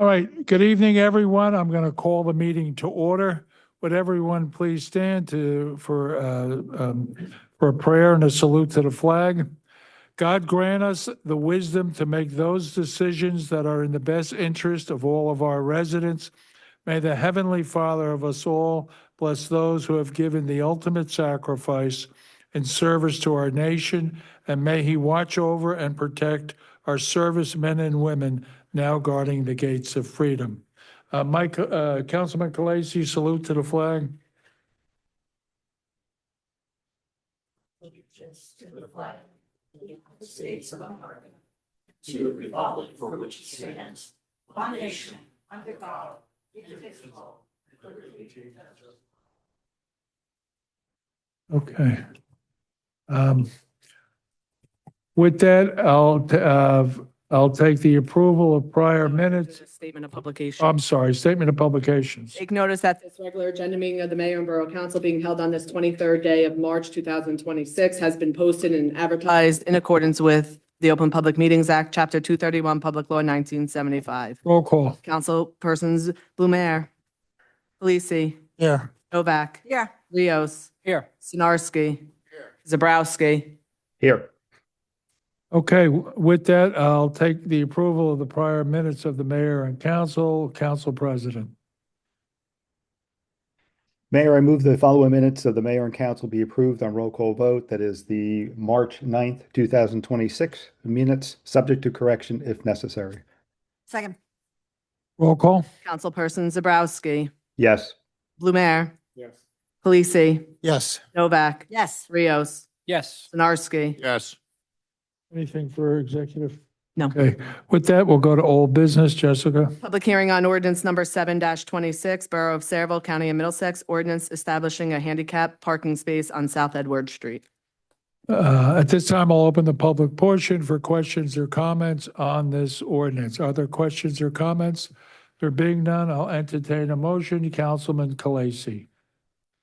All right, good evening, everyone. I'm going to call the meeting to order. Would everyone please stand for a prayer and a salute to the flag? God grant us the wisdom to make those decisions that are in the best interest of all of our residents. May the Heavenly Father of us all bless those who have given the ultimate sacrifice in service to our nation, and may He watch over and protect our servicemen and women now guarding the gates of freedom. Councilman Khaleesi, salute to the flag. Allegiance to the flag of the United States of America, to the republic for which it stands, one nation, under God, indivisible, with liberty and justice. Okay. With that, I'll take the approval of prior minutes. Statement of publication. I'm sorry, statement of publications. Take notice that this regular agenda meeting of the Mayor and Borough Council being held on this 23rd day of March 2026 has been posted and advertised in accordance with the Open Public Meetings Act, Chapter 231, Public Law 1975. Roll call. Councilpersons Blumer, Khaleesi, Here. Novak, Yeah. Rios, Here. Sinarski, Zabrowski. Here. Okay, with that, I'll take the approval of the prior minutes of the mayor and council president. Mayor, I move the following minutes of the mayor and council be approved on roll call vote. That is the March 9th, 2026 minutes, subject to correction if necessary. Second. Roll call. Councilperson Zabrowski, Yes. Blumer, Yes. Khaleesi, Yes. Novak, Yes. Rios, Yes. Sinarski. Yes. Anything for executive? No. Okay, with that, we'll go to old business. Jessica? Public hearing on ordinance number 7-26, Borough of Sayreville, County of Middlesex, ordinance establishing a handicap parking space on South Edward Street. At this time, I'll open the public portion for questions or comments on this ordinance. Are there questions or comments? There being none, I'll entertain a motion. Councilman Khaleesi.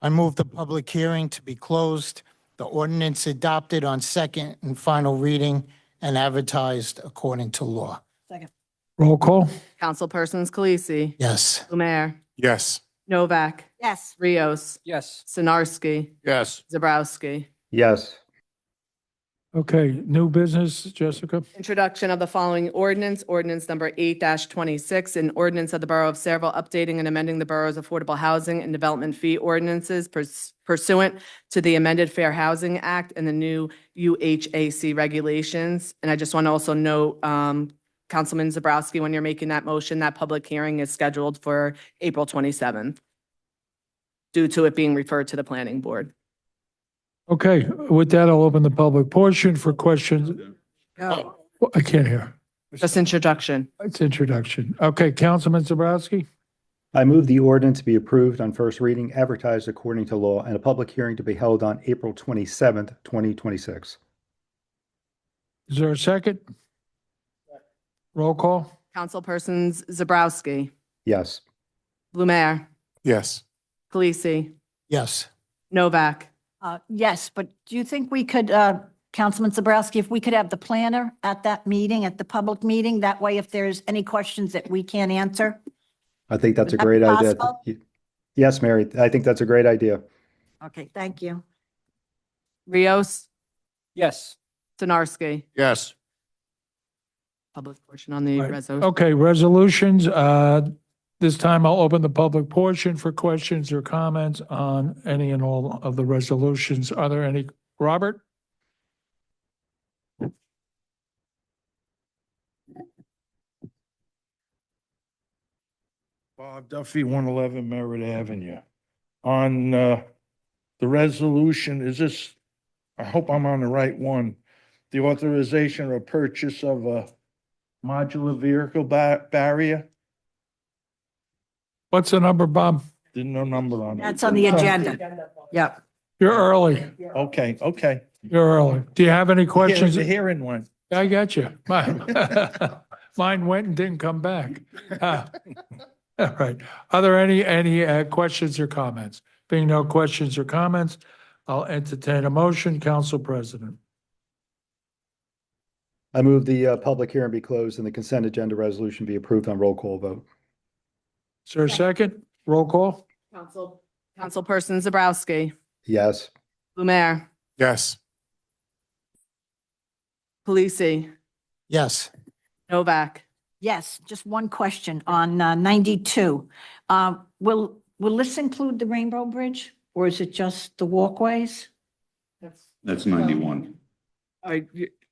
I move the public hearing to be closed, the ordinance adopted on second and final reading and advertised according to law. Second. Roll call. Councilpersons Khaleesi, Yes. Blumer, Yes. Novak, Yes. Rios, Yes. Sinarski, Yes. Zabrowski. Yes. Okay, new business, Jessica? Introduction of the following ordinance, ordinance number 8-26, an ordinance of the Borough of Sayreville updating and amending the borough's affordable housing and development fee ordinances pursuant to the amended Fair Housing Act and the new UHAC regulations. And I just want to also note, Councilman Zabrowski, when you're making that motion, that public hearing is scheduled for April 27th due to it being referred to the planning board. Okay, with that, I'll open the public portion for questions. Go. I can't hear. Just introduction. It's introduction. Okay, Councilman Zabrowski? I move the ordinance be approved on first reading, advertised according to law, and a public hearing to be held on April 27th, 2026. Is there a second? Roll call? Councilpersons Zabrowski, Yes. Blumer, Yes. Khaleesi, Yes. Novak. Yes, but do you think we could, Councilman Zabrowski, if we could have the planner at that meeting, at the public meeting? That way, if there's any questions that we can't answer. I think that's a Would that great be idea. possible? Yes, Mary, I think that's a great idea. Okay, thank you. Rios, Yes. Sinarski. Yes. Public portion on the Right. resolution. Okay, resolutions. This time I'll open the public portion for questions or comments on any and all of the resolutions. Are there any? Robert? Bob Duffy, 111 Merritt Avenue. On the resolution, is this, I hope I'm on the right one, the authorization or purchase of a modular vehicle barrier? What's the number, Bob? Didn't know number on it. That's on the agenda. Yep. You're early. Okay. You're early. Do you have any questions? The hearing one. I got you. Mine went and didn't come back. All right. Are there any questions or comments? Being no questions or comments, I'll entertain a motion. Council President. I move the public hearing be closed and the consent agenda resolution be approved on roll call vote. Is there a second? Roll call? Councilperson Zabrowski, Yes. Blumer, Yes. Polisi, Yes. Novak. Yes, just one question on 92. Will this include the Rainbow Bridge or is it just the walkways? That's 91.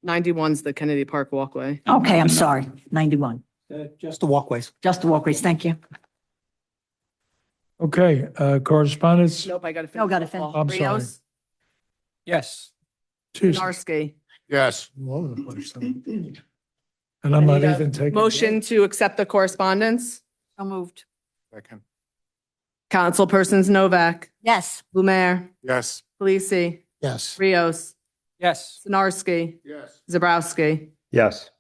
91's the Kennedy Park walkway. Okay, I'm sorry, 91. Just the walkways. Just the walkways, thank you. Okay, correspondence? Nope, I got to finish. No, gotta finish. I'm sorry. Rios, Yes. Jeez, Sinarski. Yes. all over the place tonight. And I'm not I need a even taking. Motion to accept the correspondence. So moved. Second. Councilpersons Novak, Yes. Blumer, Yes. Polisi, Yes. Rios, Yes. Sinarski, Yes. Zabrowski. Yes.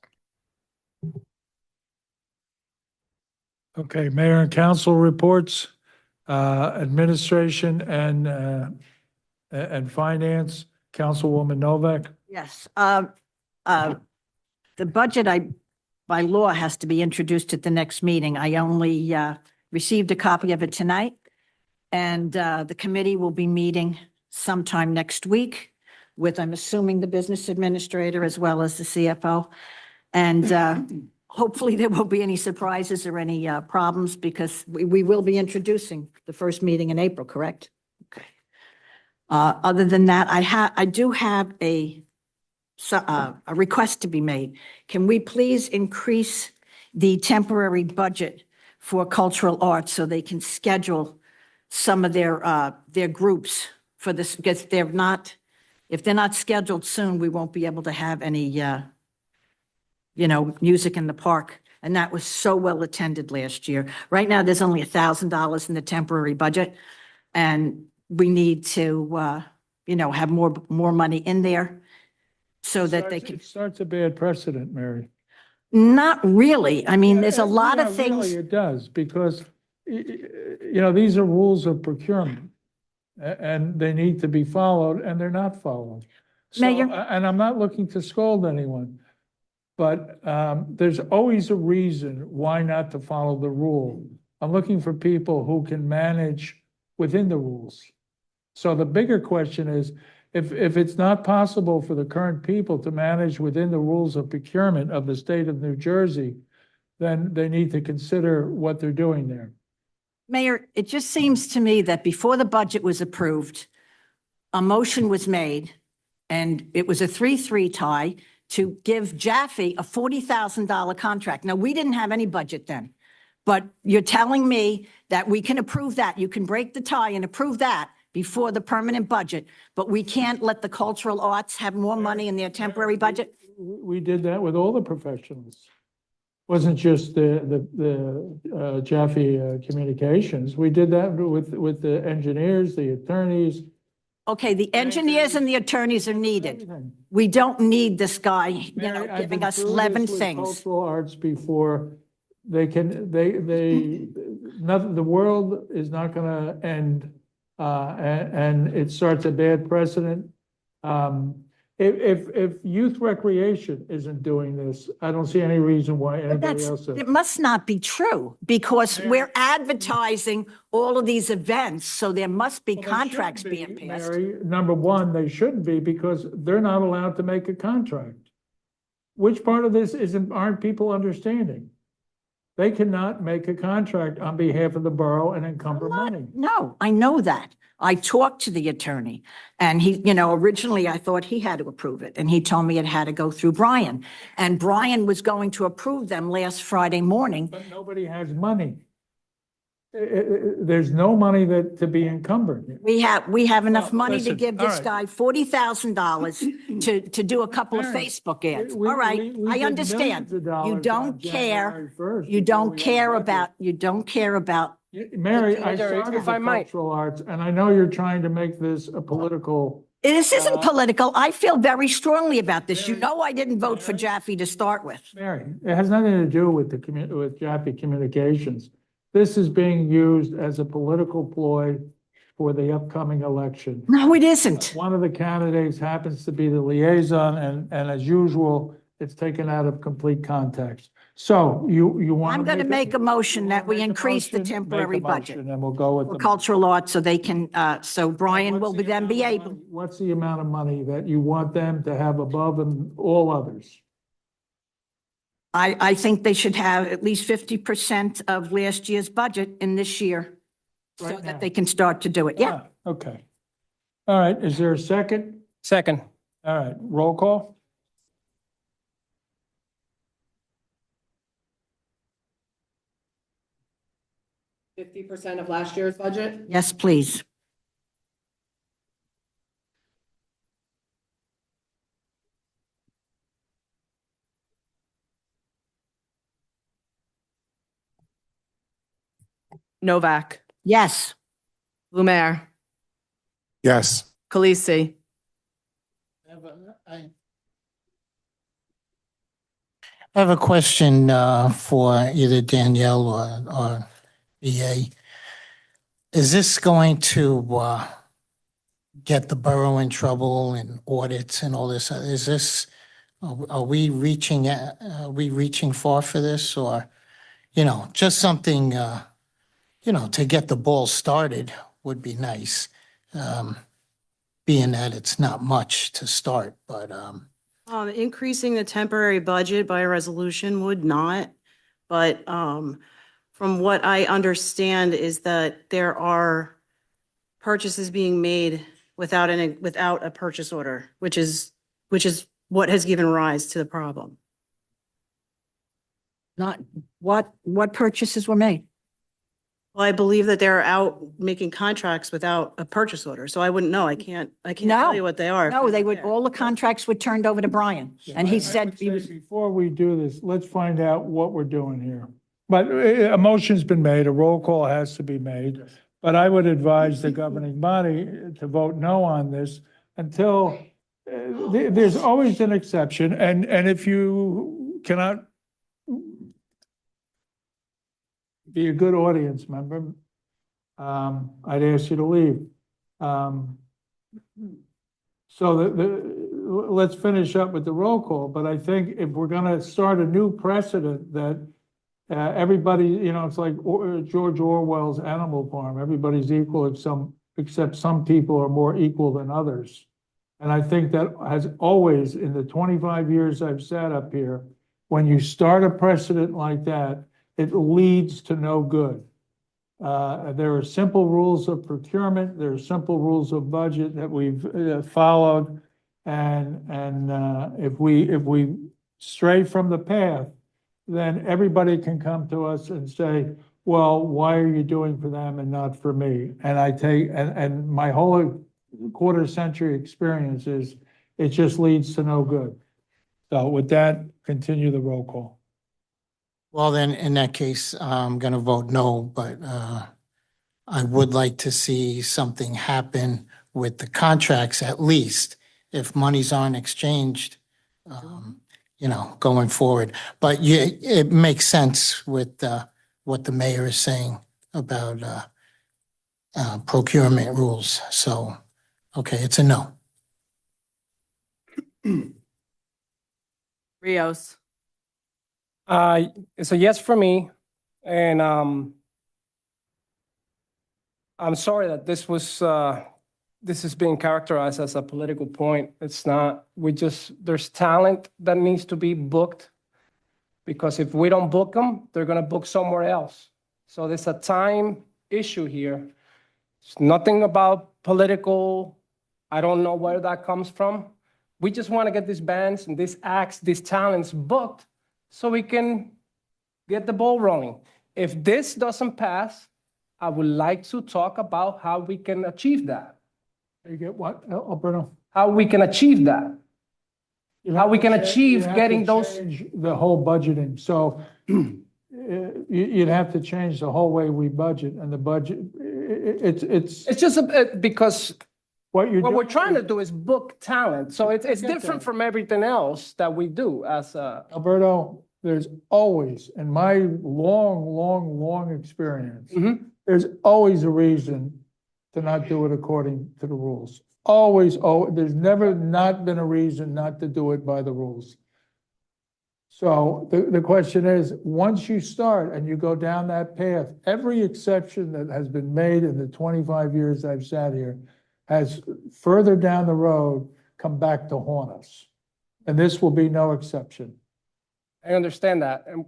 Okay, mayor and council reports, administration and finance, Councilwoman Novak. Yes. The budget by law has to be introduced at the next meeting. I only received a copy of it tonight. And the committee will be meeting sometime next week with, I'm assuming, the business administrator as well as the CFO. And hopefully there won't be any surprises or any problems because we will be introducing the first meeting in April, correct? Okay. Other than that, I do have a request to be made. Can we please increase the temporary budget for cultural arts so they can schedule some of their groups for this? Because if they're not scheduled soon, we won't be able to have any, music in the park. And that was so well attended last year. Right now, there's only $1,000 in the temporary budget. And we need to, have more money in there so that they can. It starts a bad precedent, Mary. Not really. I mean, there's a lot of Yeah, things. really, it does, because, these are rules of procurement. And they need to be followed, and they're not followed. So, Mayor? and I'm not looking to scold anyone, but there's always a reason why not to follow the rule. I'm looking for people who can manage within the rules. So the bigger question is, if it's not possible for the current people to manage within the rules of procurement of the state of New Jersey, then they need to consider what they're doing there. Mayor, it just seems to me that before the budget was approved, a motion was made, and it was a 3-3 tie to give Jaffe a $40,000 contract. Now, we didn't have any budget then, but you're telling me that we can approve that. You can break the tie and approve that before the permanent budget, but we can't let the cultural arts have more money in their temporary budget? We did that with all the professionals. Wasn't just the Jaffe Communications. We did that with the engineers, the attorneys. Okay, the engineers and the attorneys are needed. Everything. We don't need this guy, Mary, I've giving been us through 11 this with things. Cultural arts before. Nothing, the world is not gonna end, and it starts a bad precedent. If youth recreation isn't doing this, I don't see any reason why But anybody else is. it must not be true because we're advertising all of these events, so there must be Well, they contracts shouldn't being be, passed. Mary. Number one, they shouldn't be because they're not allowed to make a contract. Which part of this aren't people understanding? They cannot make a contract on behalf of the borough and encumber money. No, I know that. I talked to the attorney and he, originally I thought he had to approve it and he told me it had to go through Brian. And Brian was going to approve them last Friday morning. But nobody has money. There's no money to be encumbered. We have enough Well, money to listen, give this all guy $40,000 to do a couple of Mary, Facebook ads. We- All right, we I did understand. millions of dollars You on don't care. January 1st You before don't we had care a budget. Mary, I started if I the might. cultural arts, and I know you're trying to make this a political. This isn't political. I feel very strongly about this. You Mary- know I didn't vote for Mary? Jaffe to start with. Mary, it has nothing to do with with Jaffe Communications. This is being used as a political ploy for the upcoming election. No, it isn't. One of the candidates happens to be the liaison, and as usual, it's taken out of complete context. So you want to I'm going to make a motion that we increase the temporary budget And we'll go with for the. cultural arts so they can, so Brian will then be able. What's the amount of money that you want them to have above and all others? I think they should have at least 50% of last year's budget in this year so Right now. that they can start to do it. Yeah. Ah, okay. All right, is there a second? Second. All right, roll call? %50 of last year's budget? Yes, please. Novak, Yes. Lumiere, Yes. Khaleesi, I have a question for either Danielle or EA. Is this going to get the borough in trouble and audits and all this? Is this, are we reaching far for this, or, just something, to get the ball started would be nice. Being that it's not much to start, but, Increasing the temporary budget by a resolution would not, but from what I understand is that there are purchases being made without a purchase order, which is what has given rise to the problem. Not, what purchases were made? Well, I believe that they're out making contracts without a purchase order, so I wouldn't know. I can't No. tell you what they are. No, they would, all the contracts were turned over to Brian. And he said he was, Before we do this, let's find out what we're doing here. But a motion's been made, a roll call has to be made. But I would advise the governing body to vote no on this until, there's always an exception, and if you cannot be a good audience member, I'd ask you to leave. So let's finish up with the roll call, but I think if we're gonna start a new precedent that everybody, it's like George Orwell's Animal Farm, everybody's equal except some people are more equal than others. And I think that has always, in the 25 years I've sat up here, when you start a precedent like that, it leads to no good. There are simple rules of procurement, there are simple rules of budget that we've followed. And if we stray from the path, then everybody can come to us and say, well, why are you doing for them and not for me? And and my whole quarter century experience is, it just leads to no good. So with that, continue the roll call. well, then in that case, I'm going to vote no, but I would like to see something happen with the contracts, at least if monies aren't exchanged, going forward. But it makes sense with what the mayor is saying about procurement rules. So, okay, it's a no. Rios, It's a yes for me, and I'm sorry that this is being characterized as a political point. It's not. There's talent that needs to be booked, because if we don't book them, they're gonna book somewhere else. So there's a time issue here. It's nothing about political. I don't know where that comes from. We just want to get these bands and these acts, these talents booked so we can get the ball rolling. If this doesn't pass, I would like to talk about how we can achieve that. You get what, Alberto? How we can achieve that. How we can achieve You have to getting those. change the whole budgeting, so you'd have to change the whole way we budget, and the budget, It's just because what you're what we're doing trying to is- do is book talent. So it's get different that. from everything else that we do as a. Alberto, there's always, in my long experience, there's always a reason to not do it according to the rules. Always, there's never not been a reason not to do it by the rules. So the question is, once you start and you go down that path, every exception that has been made in the 25 years I've sat here has further down the road come back to haunt us. And this will be no exception. I understand that. And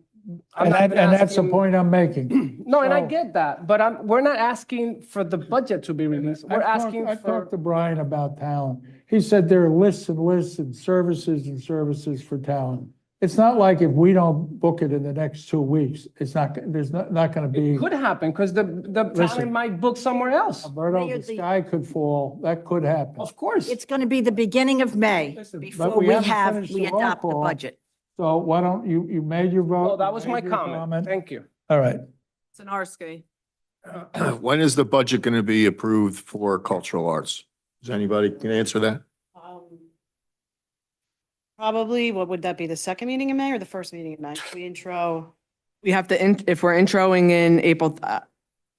I'm And not even that's the asking- point I'm making. No, and I So- get that, but we're not asking for the budget to be released. We're asking I've for, talked to Brian about talent. He said there are lists and lists and services for talent. It's not like if we don't book it in the next 2 weeks, it's not, there's not gonna be, it could happen because the Listen. talent might book somewhere else. Alberto, Mayor, the the- sky could fall, that could happen. Of course. It's going to be the beginning of May Listen, but before we we haven't finished the roll adopt the call. budget. So why don't you made your vote? Well, that you was made my your comment. Thank you. All right. Sinarski. When is the budget going to be approved for cultural arts? Does anybody can answer that? Probably, what would that be, the second meeting in May or the first meeting in May? We intro, We have to, if we're introing in April,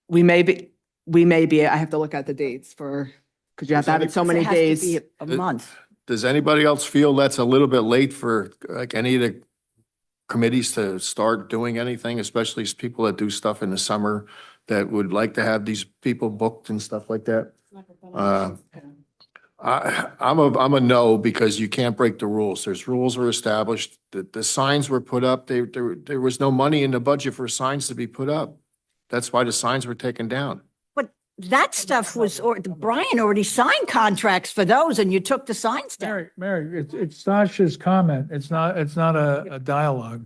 we may be, I have to look at the dates for, because you have to have it so many It has to days. be a month. Does anybody else feel that's a little bit late for like any of the committees to start doing anything, especially people that do stuff in the summer that would like to have these people booked and stuff like that? I'm a no, because you can't break the rules. There's rules were established. The signs were put up. There was no money in the budget for signs to be put up. That's why the signs were taken down. But that stuff was, or Brian already signed contracts for those and you took the signs down. Mary, it's Sasha's comment. It's not a dialogue.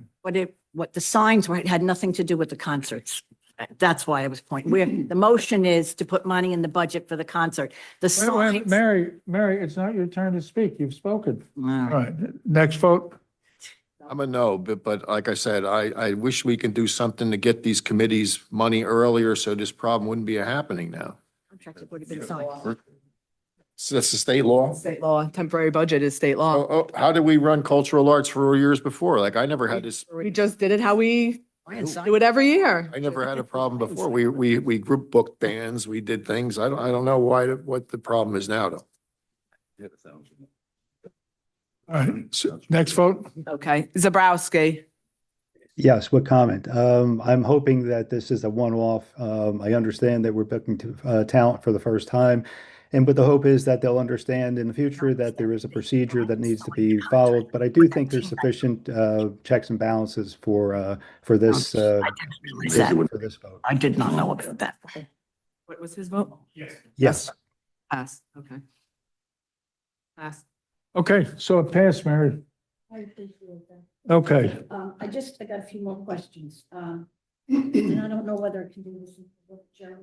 What the signs were, had nothing to do with the concerts. That's why I was pointing. The motion is to put money in the budget for the concert. The Wait, signs. Mary, it's not your turn to speak. You've spoken. All Wow. right, next vote. I'm a no, but like I said, I wish we can do something to get these committees money earlier so this problem wouldn't be happening now. Contracts have already been signed. So that's the state law? State law, temporary budget is state law. How did we run cultural arts for years before? Like I never had this, We just did it how we Brian signed. do it every year. I never had a problem before. We group booked bands, we did things. I don't know what the problem is now though. All right, so next vote. Okay, Zabrowski. Yes, what comment? I'm hoping that this is a one-off. I understand that we're booking talent for the first time. And but the hope is that they'll understand in the future that there is a procedure that needs to be followed. But I do think there's sufficient checks and balances for this I didn't realize that. for this vote. I did not know about that. What was his vote? Yes. Pass, okay. Pass. Okay, so it passed, Mary. I appreciate that. Okay, I got a few more questions. And I don't know whether it can do this with Joe.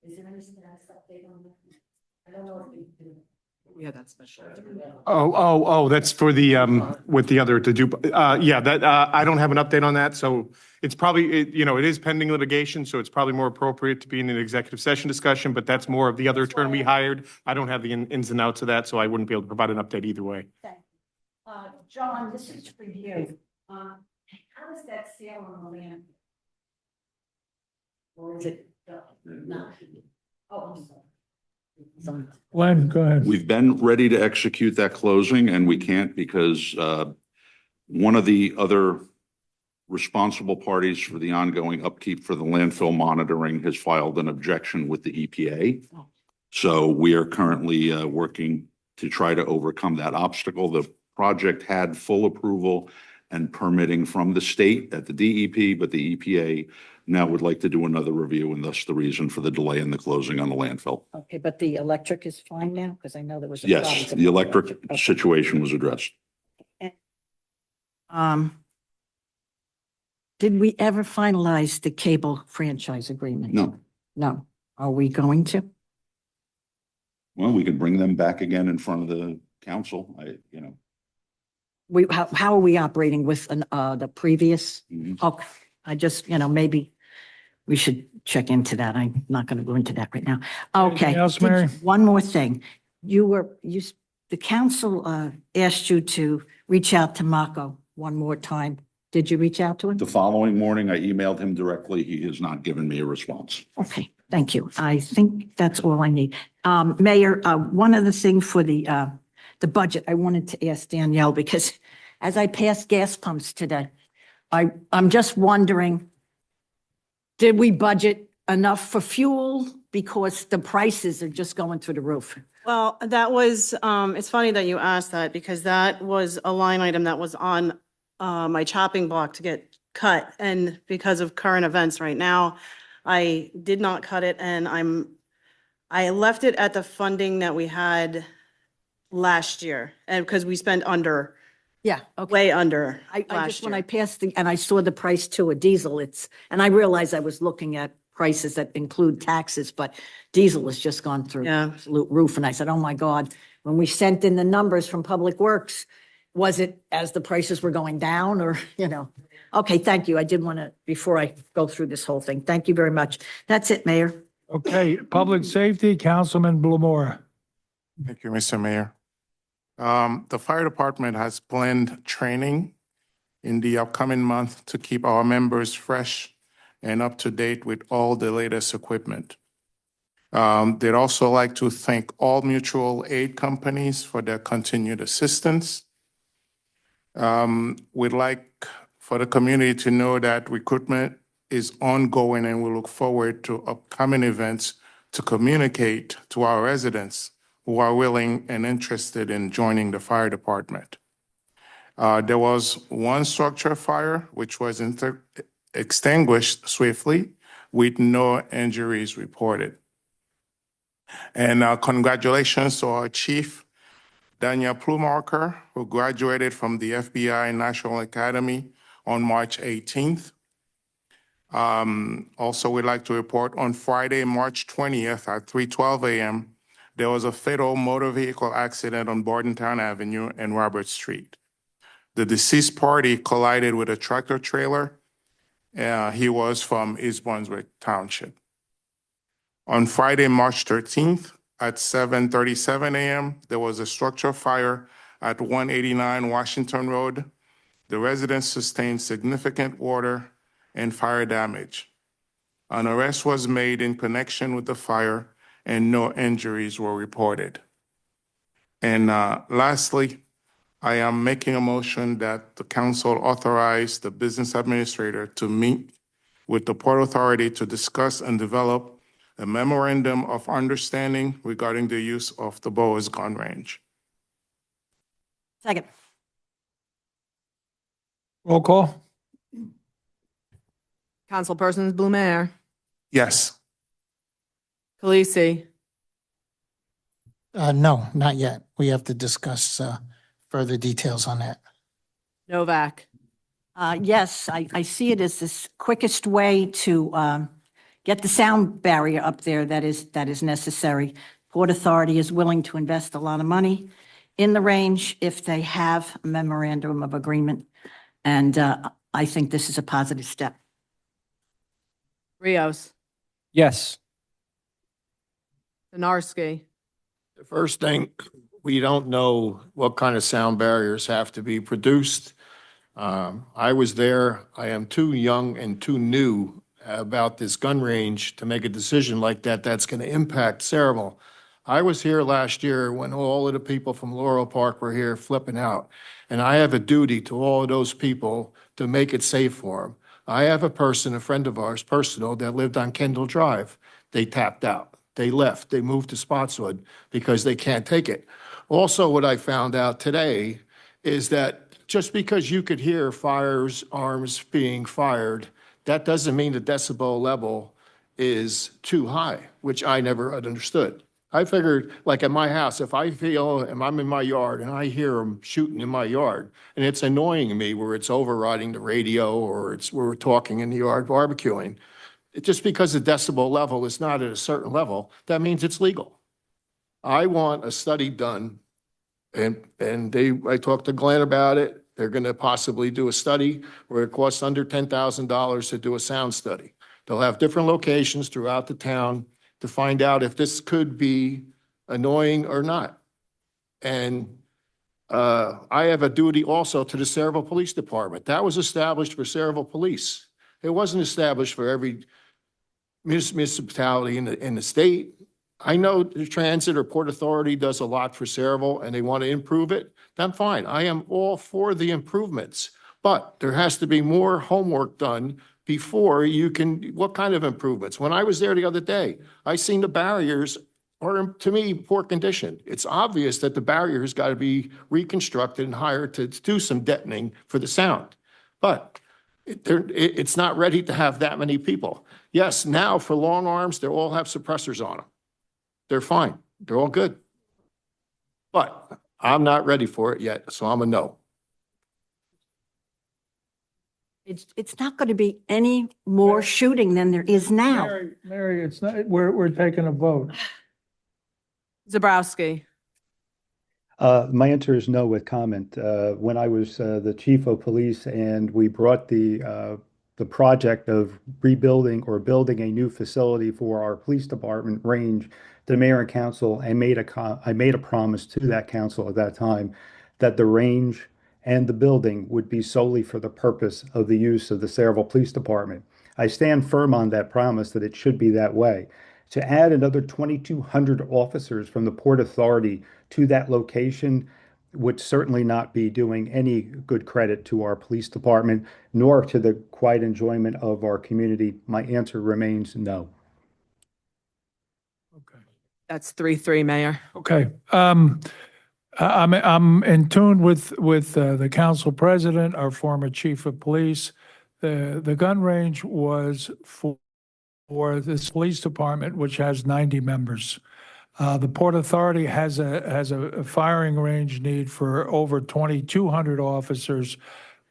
Is there any status update on that? I don't know if we do. We had that special. Oh, that's for the, with the other to do, yeah, that, I don't have an update on that, so it's probably, it is pending litigation, so it's probably more appropriate to be in an executive session discussion, but that's more of the other attorney we hired. I don't have the ins and outs of that, so I wouldn't be able to provide an update either way. John, this is for you. How is that sale on the land? Or is it? Not? Oh, I'm sorry. Glenn, go ahead. We've been ready to execute that closing and we can't because one of the other responsible parties for the ongoing upkeep for the landfill monitoring has filed an objection with the EPA. So we are currently working to try to overcome that obstacle. The project had full approval and permitting from the state at the DEP, but the EPA now would like to do another review, and thus the reason for the delay in the closing on the landfill. Okay, but the electric is fine now? Because I know there was. a problem Yes, with the electric Okay. situation was addressed. Did we ever finalize the cable franchise agreement? No, No. Are we going to? well, we could bring them back again in front of the council. How are we operating with the previous? Mhm. Okay, I just, maybe we should check into that. I'm not going to go into that right now. Okay. Anything else, Mary? One more thing. The council asked you to reach out to Mako one more time. Did you reach out to him? The following morning, I emailed him directly. He has not given me a response. Okay, thank you. I think that's all I need. Mayor, one other thing for the the budget, I wanted to ask Danielle, because as I passed gas pumps today, I'm just wondering, did we budget enough for fuel? Because the prices are just going through the roof. Well, that was, it's funny that you asked that because that was a line item that was on my chopping block to get cut. And because of current events right now, I did not cut it and I left it at the funding that we had last year. And because we spent under, Yeah, okay. way under I last just, when I year. passed and I saw the price too, a diesel, and I realized I was looking at prices that include taxes, but diesel has just gone through the Yeah. absolute roof. And I said, oh my God, when we sent in the numbers from Public Works, was it as the prices were going down or, Okay, thank you. I did want to, before I go through this whole thing, thank you very much. That's it, Mayor. Okay, Public Safety, Councilman Blamore. Thank you, Mr. Mayor. The fire department has planned training in the upcoming month to keep our members fresh and up to date with all the latest equipment. They'd also like to thank all mutual aid companies for their continued assistance. We'd like for the community to know that recruitment is ongoing and we look forward to upcoming events to communicate to our residents who are willing and interested in joining the fire department. There was one structure fire which was extinguished swiftly with no injuries reported. And congratulations to our chief, Daniel Plumarker, who graduated from the FBI National Academy on March 18th. Also, we'd like to report on Friday, March 20th at 3:12 a.m., there was a fatal motor vehicle accident on Bordentown Avenue and Robert Street. The deceased party collided with a tractor trailer. He was from East Brunswick Township. On Friday, March 13th at 7:37 a.m., there was a structure fire at 189 Washington Road. The residents sustained significant water and fire damage. An arrest was made in connection with the fire and no injuries were reported. And lastly, I am making a motion that the council authorize the business administrator to meet with the Port Authority to discuss and develop a memorandum of understanding regarding the use of the Boas gun range. Second. Roll call. Councilpersons Blumer, Yes. Khaleesi, No, not yet. We have to discuss further details on that. Novak, Yes, I see it as this quickest way to get the sound barrier up there that is necessary. Port Authority is willing to invest a lot of money in the range if they have a memorandum of agreement. And I think this is a positive step. Rios, Yes. Donarski, The first thing, we don't know what kind of sound barriers have to be produced. I was there. I am too young and too new about this gun range to make a decision like that. That's going to impact Sayreville. I was here last year when all of the people from Laurel Park were here flipping out. And I have a duty to all of those people to make it safe for them. I have a friend of ours, personal, that lived on Kendall Drive. They tapped out. They left. They moved to Spotswood because they can't take it. Also, what I found out today is that just because you could hear firearms being fired, that doesn't mean the decibel level is too high, which I never understood. I figured, like at my house, if I feel, and I'm in my yard and I hear them shooting in my yard, and it's annoying me where it's overriding the radio or we're talking in the yard barbecuing, just because the decibel level is not at a certain level, that means it's legal. I want a study done, and I talked to Glenn about it. They're going to possibly do a study where it costs under $10,000 to do a sound study. They'll have different locations throughout the town to find out if this could be annoying or not. And I have a duty also to the Sayreville Police Department. That was established for Sayreville Police. It wasn't established for every municipality in the state. I know the Transit or Port Authority does a lot for Sayreville and they want to improve it, then fine. I am all for the improvements. But there has to be more homework done before you can, what kind of improvements? When I was there the other day, I seen the barriers are, to me, poor condition. It's obvious that the barriers got to be reconstructed and hired to do some deadening for the sound. But it's not ready to have that many people. Yes, now for long arms, they all have suppressors on them. They're fine. They're all good. But I'm not ready for it yet, so I'm a no. It's not going to be any more shooting than there is now. Mary, it's not, we're taking a vote. Zabrowski. My answer is no with comment. When I was the chief of police and we brought the project of rebuilding or building a new facility for our police department range to the mayor and council, I made a promise to that council at that time that the range and the building would be solely for the purpose of the use of the Sayreville Police Department. I stand firm on that promise that it should be that way. To add another 2,200 officers from the Port Authority to that location would certainly not be doing any good credit to our police department, nor to the quiet enjoyment of our community. My answer remains no. Okay. That's 3-3, Mayor. Okay. I'm in tune with the council president, our former chief of police. The gun range was for this police department, which has 90 members. The Port Authority has a firing range need for over 2,200 officers,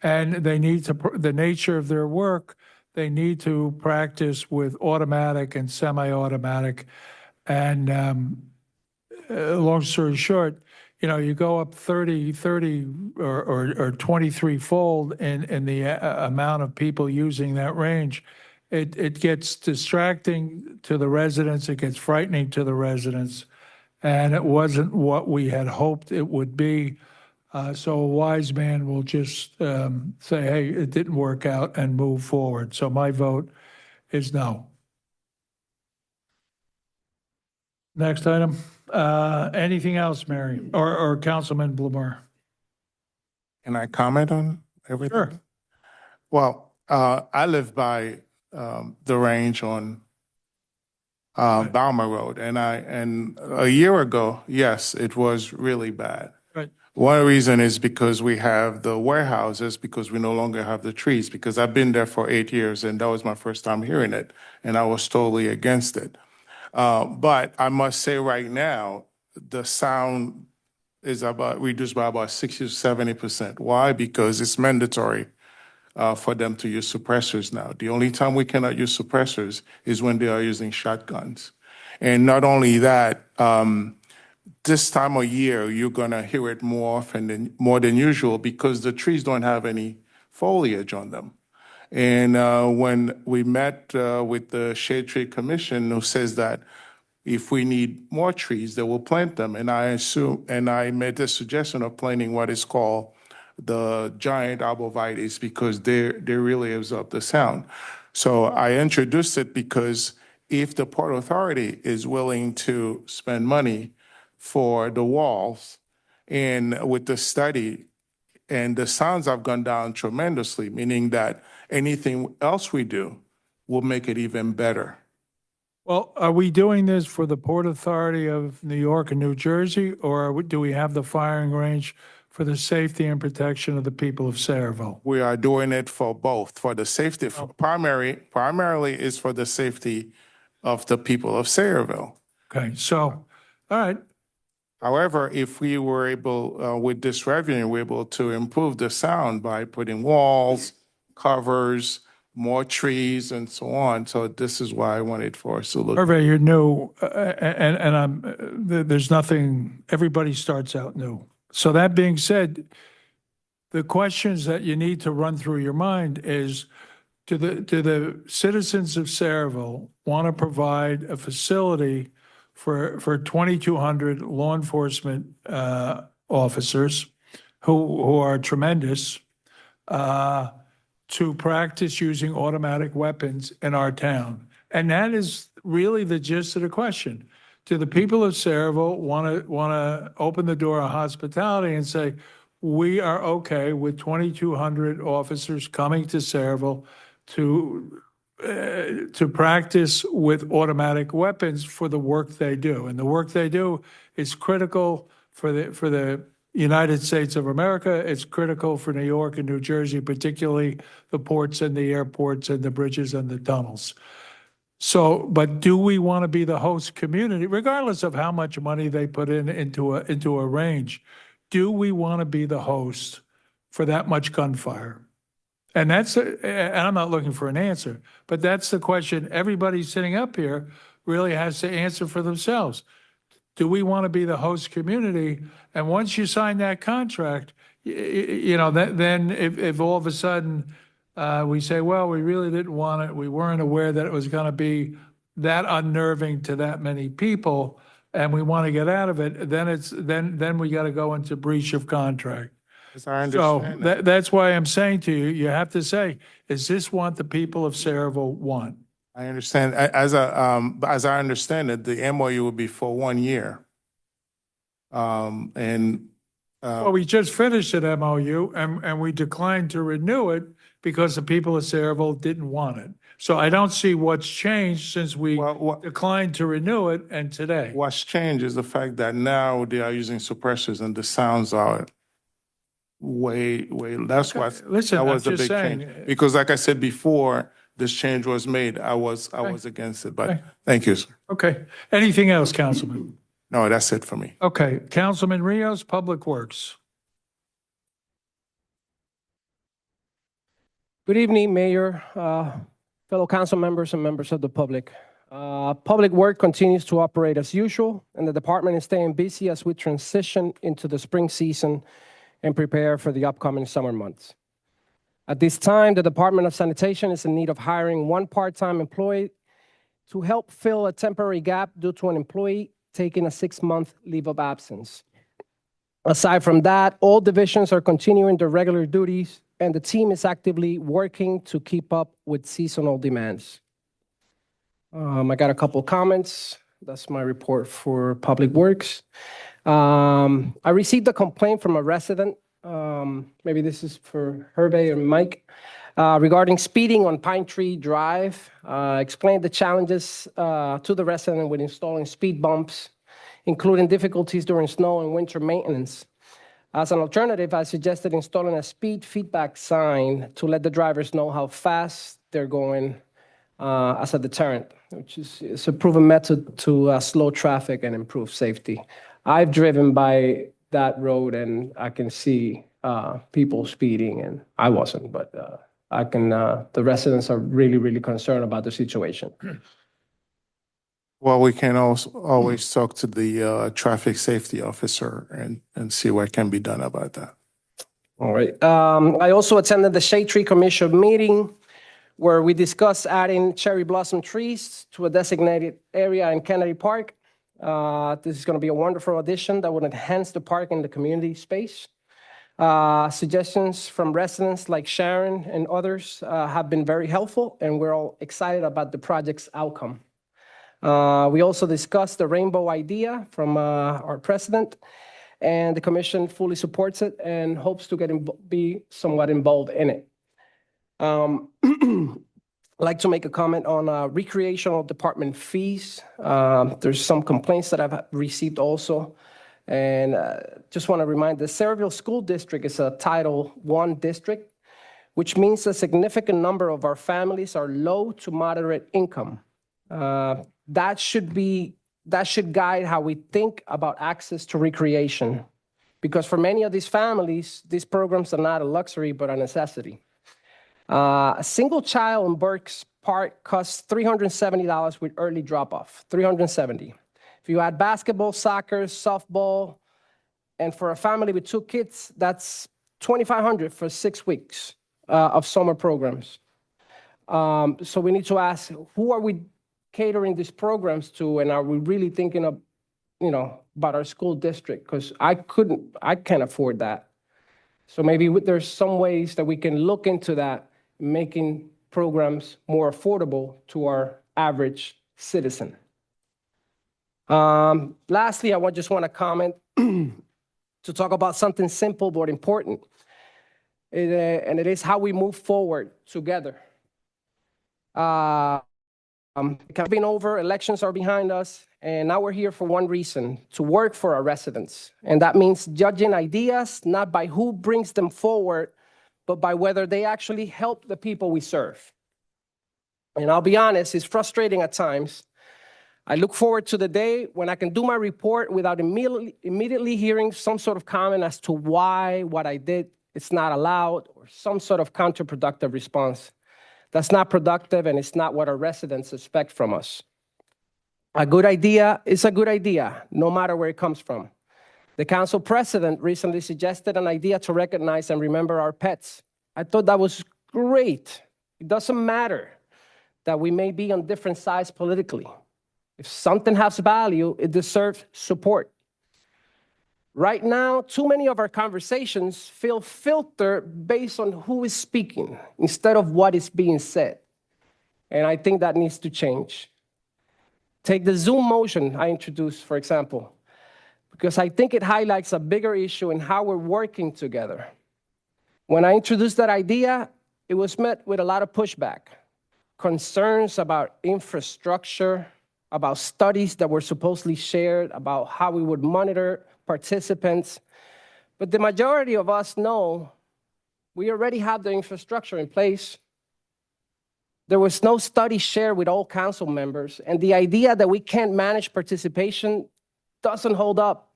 and they need to, the nature of their work, they need to practice with automatic and semi-automatic. And long story short, you know, you go up 30 or 23-fold in the amount of people using that range. It gets distracting to the residents. It gets frightening to the residents. And it wasn't what we had hoped it would be. So a wise man will just say, hey, it didn't work out and move forward. So my vote is no. Next item. Anything else, Mary or Councilman Blumer? Can I comment on everything? Sure. Well, I live by the range on Balmer Road, and a year ago, yes, it was really bad. Right. One reason is because we have the warehouses, because we no longer have the trees, because I've been there for 8 years, and that was my first time hearing it, and I was totally against it. But I must say right now, the sound is reduced by about 60 to 70%. Why? Because it's mandatory for them to use suppressors now. The only time we cannot use suppressors is when they are using shotguns. And not only that, this time of year, you're gonna hear it more often more than usual because the trees don't have any foliage on them. And when we met with the Shade Tree Commission, who says that if we need more trees, they will plant them. And I made the suggestion of planting what is called the giant arborvitaes because they really absorb the sound. So I introduced it because if the Port Authority is willing to spend money for the walls and with the study, and the sounds have gone down tremendously, meaning that anything else we do will make it even better. Well, are we doing this for the Port Authority of New York and New Jersey, or do we have the firing range for the safety and protection of the people of Sayreville? We are doing it for both, for the safety, primarily is for the safety of the people of Sayreville. Okay, so, all right. However, if we were able, with this revenue, we're able to improve the sound by putting walls, covers, more trees, and so on. So this is why I wanted for us to look. Hervé, you're new, there's nothing, everybody starts out new. So that being said, the questions that you need to run through your mind is, do the citizens of Sayreville want to provide a facility for 2,200 law enforcement officers who are tremendous to practice using automatic weapons in our town? And that is really the gist of the question. Do the people of Sayreville want to open the door of hospitality and say, we are okay with 2,200 officers coming to Sayreville to practice with automatic weapons for the work they do. And the work they do is critical for the United States of America. It's critical for New York and New Jersey, particularly the ports and the airports and the bridges and the tunnels. So, but do we want to be the host community, regardless of how much money they put into a range? Do we want to be the host for that much gunfire? And and I'm not looking for an answer, but that's the question everybody sitting up here really has to answer for themselves. Do we want to be the host community? And once you sign that contract, then if all of a sudden we say, well, we really didn't want it, we weren't aware that it was going to be that unnerving to that many people, and we want to get out of it, then we got to go into breach of contract. As I So understand it. that's why I'm saying to you, you have to say, is this what the people of Sayreville want? I understand. As I understand it, the MOU will be for 1 year. Well, we just finished an MOU and we declined to renew it because the people of Sayreville didn't want it. So I don't see what's changed since we declined to renew it and today. What's changed is the fact that now they are using suppressors and the sounds are way. That's what. Listen, that I'm was a just big saying. change. Because, like I said before, this change was made. I was against it. But thank you, sir. Okay. Anything else, Councilman? No, that's it for me. Okay. Councilman Rios, Public Works. Good evening, Mayor, fellow council members and members of the public. Public work continues to operate as usual, and the department is staying busy as we transition into the spring season and prepare for the upcoming summer months. At this time, the Department of Sanitation is in need of hiring one part-time employee to help fill a temporary gap due to an employee taking a 6-month leave of absence. Aside from that, all divisions are continuing their regular duties, and the team is actively working to keep up with seasonal demands. I got a couple comments. That's my report for Public Works. I received a complaint from a resident, maybe this is for Hervé or Mike, regarding speeding on Pine Tree Drive. Explained the challenges to the resident with installing speed bumps, including difficulties during snow and winter maintenance. As an alternative, I suggested installing a speed feedback sign to let the drivers know how fast they're going as a deterrent, which is a proven method to slow traffic and improve safety. I've driven by that road and I can see people speeding, and I wasn't, but the residents are really, really concerned about the situation. Well, we can also always talk to the traffic safety officer and see what can be done about that. All right. I also attended the Shade Tree Commission meeting where we discussed adding cherry blossom trees to a designated area in Kennedy Park. This is going to be a wonderful addition that would enhance the park and the community space. Suggestions from residents like Sharon and others have been very helpful, and we're all excited about the project's outcome. We also discussed the rainbow idea from our president, and the commission fully supports it and hopes to be somewhat involved in it. I'd like to make a comment on recreational department fees. There's some complaints that I've received also. And just want to remind the Sayreville School District is a Title I district, which means a significant number of our families are low to moderate income. That should guide how we think about access to recreation, because for many of these families, these programs are not a luxury, but a necessity. A single child in Burke's Park costs $370 with early drop-off, $370. If you add basketball, soccer, softball, and for a family with 2 kids, that's $2,500 for 6 weeks of summer programs. So we need to ask, who are we catering these programs to, and are we really thinking of, about our school district? Because I can't afford that. So maybe there's some ways that we can look into that, making programs more affordable to our average citizen. Lastly, just want to comment to talk about something simple but important. And it is how we move forward together. It's been over, elections are behind us, and now we're here for one reason, to work for our residents. And that means judging ideas not by who brings them forward, but by whether they actually help the people we serve. And I'll be honest, it's frustrating at times. I look forward to the day when I can do my report without immediately hearing some sort of comment as to why what I did is not allowed, or some sort of counterproductive response. That's not productive, and it's not what our residents expect from us. A good idea is a good idea, no matter where it comes from. The council president recently suggested an idea to recognize and remember our pets. I thought that was great. It doesn't matter that we may be on different sides politically. If something has value, it deserves support. Right now, too many of our conversations feel filtered based on who is speaking instead of what is being said. And I think that needs to change. Take the Zoom motion I introduced, for example, because I think it highlights a bigger issue in how we're working together. When I introduced that idea, it was met with a lot of pushback, concerns about infrastructure, about studies that were supposedly shared, about how we would monitor participants. But the majority of us know we already have the infrastructure in place. There was no study shared with all council members, and the idea that we can't manage participation doesn't hold up.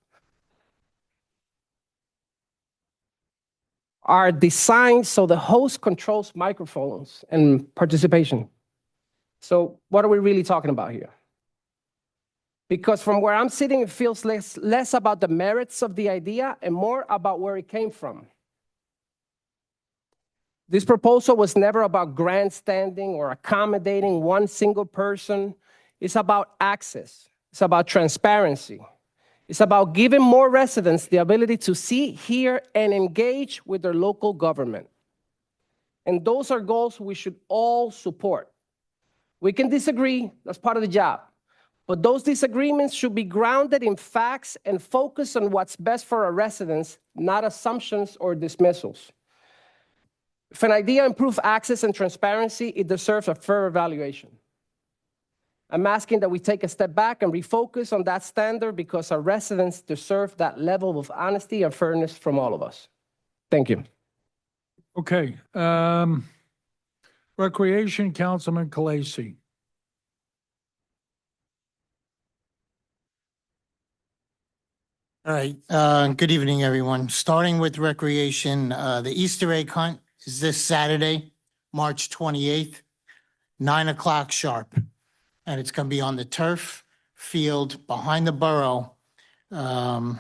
Are designed so the host controls microphones and participation. So what are we really talking about here? Because from where I'm sitting, it feels less about the merits of the idea and more about where it came from. This proposal was never about grandstanding or accommodating one single person. It's about access. It's about transparency. It's about giving more residents the ability to see, hear, and engage with their local government. And those are goals we should all support. We can disagree, that's part of the job. But those disagreements should be grounded in facts and focus on what's best for our residents, not assumptions or dismissals. If an idea improves access and transparency, it deserves a fair evaluation. I'm asking that we take a step back and refocus on that standard because our residents deserve that level of honesty and fairness from all of us. Thank you. Okay. Recreation, Councilman Khaleesi. All right, good evening, everyone. Starting with recreation, the Easter egg hunt is this Saturday, March 28th, 9 o'clock sharp. And it's going to be on the turf field behind the Borough in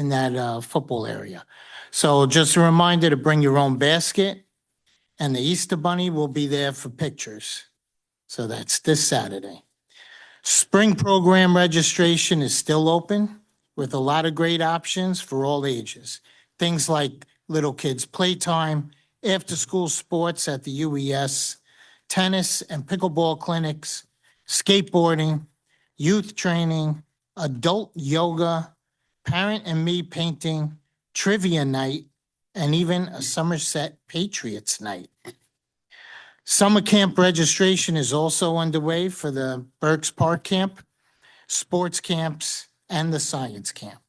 that football area. So just a reminder to bring your own basket, and the Easter Bunny will be there for pictures. So that's this Saturday. Spring program registration is still open, with a lot of great options for all ages. Things like little kids' playtime, after-school sports at the UES, tennis and pickleball clinics, skateboarding, youth training, adult yoga, parent and me painting, trivia night, and even a Somerset Patriots night. Summer camp registration is also underway for the Burks Park Camp, sports camps, and the science camp.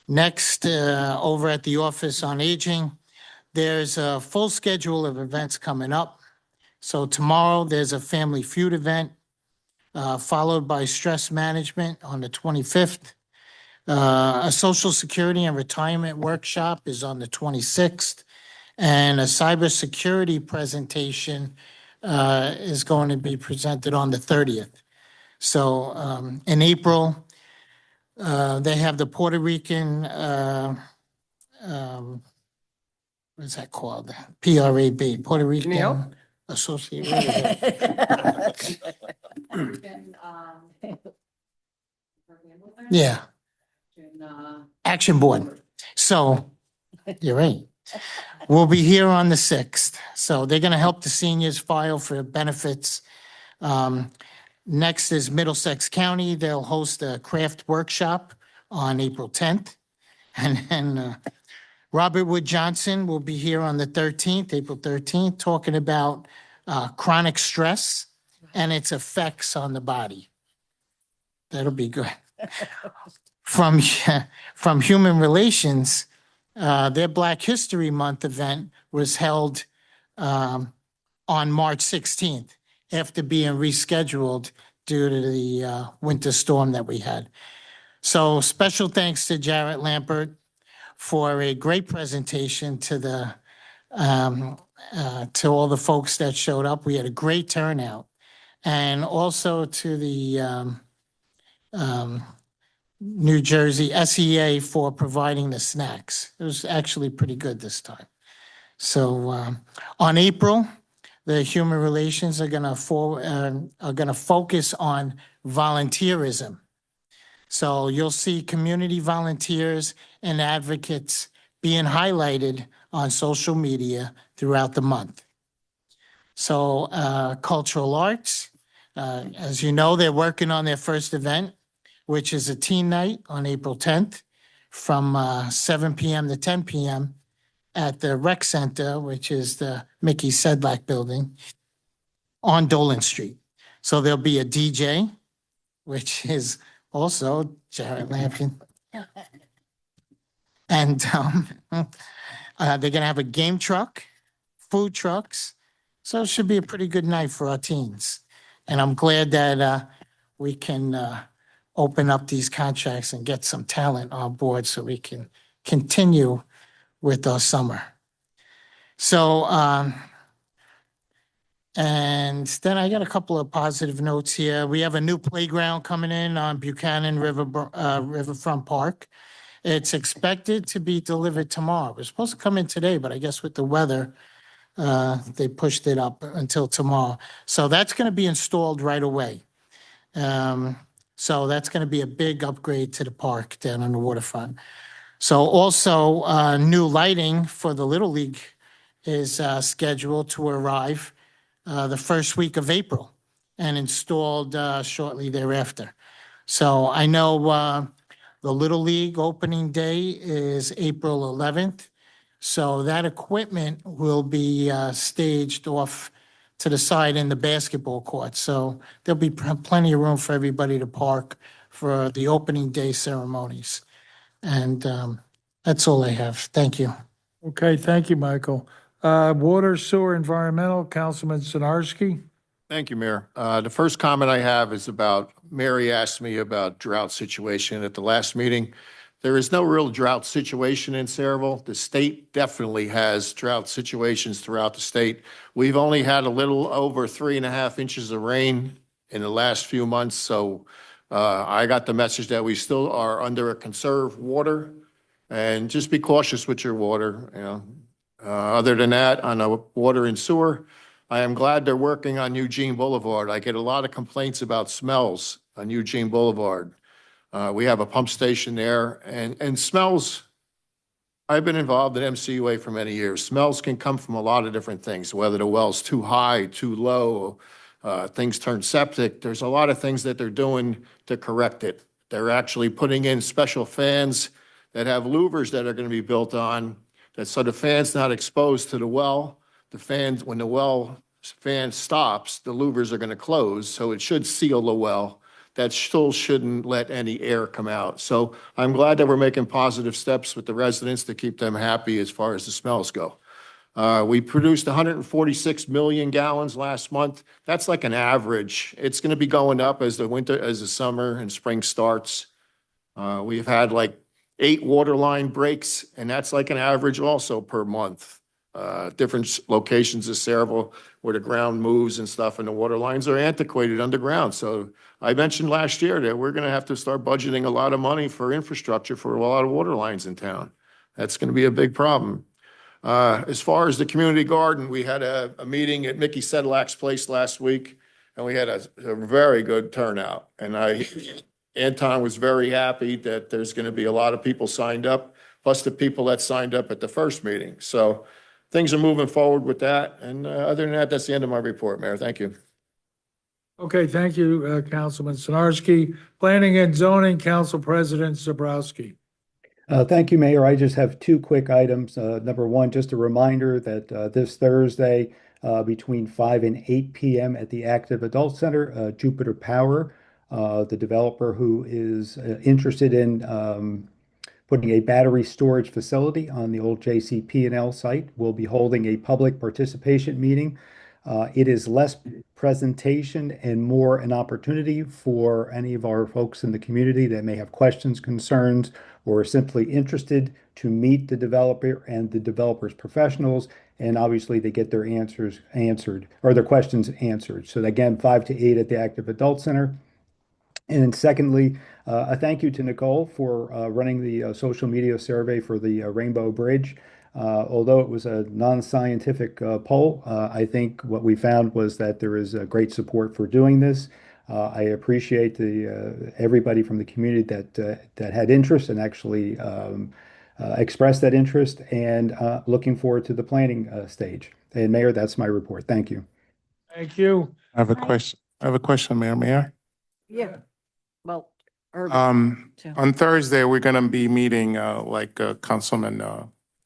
Next, over at the Office on Aging, there's a full schedule of events coming up. So tomorrow, there's a Family Feud event, followed by stress management on the 25th. A Social Security and Retirement workshop is on the 26th. And a cybersecurity presentation is going to be presented on the 30th. So in April, they have the Puerto Rican, what is that called? PRAB, Puerto Rican Association. Yeah. Action Board. So, you're right. We'll be here on the 6th. So they're going to help the seniors file for benefits. Next is Middlesex County. They'll host a craft workshop on April 10th. And then Robert Wood Johnson will be here on the 13th, April 13th, talking about chronic stress and its effects on the body. That'll be good. From Human Relations, their Black History Month event was held on March 16th after being rescheduled due to the winter storm that we had. So special thanks to Jarrett Lampert for a great presentation to all the folks that showed up. We had a great turnout. And also to the New Jersey SEA for providing the snacks. It was actually pretty good this time. So on April, the Human Relations are gonna focus on volunteerism. So you'll see community volunteers and advocates being highlighted on social media throughout the month. So cultural arts, as you know, they're working on their first event, which is a teen night on April 10th from 7 p.m. to 10 p.m. at the Rec Center, which is the Mickey Sedlak building on Dolan Street. So there'll be a DJ, which is also Jarrett Lampkin. And they're going to have a game truck, food trucks. So it should be a pretty good night for our teens. And I'm glad that we can open up these contracts and get some talent on board so we can continue with our summer. So, and then I got a couple of positive notes here. We have a new playground coming in on Buchanan Riverfront Park. It's expected to be delivered tomorrow. It was supposed to come in today, but I guess with the weather, they pushed it up until tomorrow. So that's going to be installed right away. So that's going to be a big upgrade to the park down on the waterfront. So also new lighting for the Little League is scheduled to arrive the first week of April and installed shortly thereafter. So I know the Little League opening day is April 11th. So that equipment will be staged off to the side in the basketball court. So there'll be plenty of room for everybody to park for the opening day ceremonies. And that's all I have. Thank you. Okay, thank you, Michael. Water, Sewer, Environmental, Councilman Sinarski. Thank you, Mayor. The first comment I have is about, Mary asked me about drought situation at the last meeting. There is no real drought situation in Sayreville. The state definitely has drought situations throughout the state. We've only had a little over 3.5 inches of rain in the last few months. So I got the message that we still are under a conserve water, and just be cautious with your water. You know, other than that, on the water and sewer, I am glad they're working on Eugene Boulevard. I get a lot of complaints about smells on Eugene Boulevard. We have a pump station there, and smells, I've been involved in MCUA for many years. Smells can come from a lot of different things, whether the well's too high, too low, things turn septic. There's a lot of things that they're doing to correct it. They're actually putting in special fans that have louvers that are going to be built on, that so the fan's not exposed to the well. The fans, when the well fan stops, the louvers are going to close, so it should seal the well. That still shouldn't let any air come out. So I'm glad that we're making positive steps with the residents to keep them happy as far as the smells go. We produced 146 million gallons last month. That's like an average. It's going to be going up as the summer and spring starts. We've had like 8 water line breaks, and that's like an average also per month. Different locations of Sayreville where the ground moves and stuff, and the water lines are antiquated underground. So I mentioned last year that we're going to have to start budgeting a lot of money for infrastructure for a lot of water lines in town. That's going to be a big problem. As far as the community garden, we had a meeting at Mickey Sedlak's place last week, and we had a very good turnout. And Anton was very happy that there's going to be a lot of people signed up, plus the people that signed up at the first meeting. So things are moving forward with that. And other than that, that's the end of my report, Mayor. Thank you. Okay, thank you, Councilman Sinarski. Planning and Zoning Council President Zabrowski. Thank you, Mayor. I just have two quick items. Number one, just a reminder that this Thursday between 5 and 8 p.m. at the Active Adult Center, Jupiter Power, the developer who is interested in putting a battery storage facility on the old JCP&L site, will be holding a public participation meeting. It is less presentation and more an opportunity for any of our folks in the community that may have questions, concerns, or are simply interested to meet the developer and the developer's professionals. And obviously they get their answers answered or their questions answered. So again, 5 to 8 at the Active Adult Center. And secondly, a thank you to Nicole for running the social media survey for the Rainbow Bridge. Although it was a non-scientific poll, I think what we found was that there is great support for doing this. I appreciate everybody from the community that had interest and actually expressed that interest, and looking forward to the planning stage. And Mayor, that's my report. Thank you. Thank you. I have a question, Mayor. Yeah. Well, too. On Thursday, we're gonna be meeting, like Councilman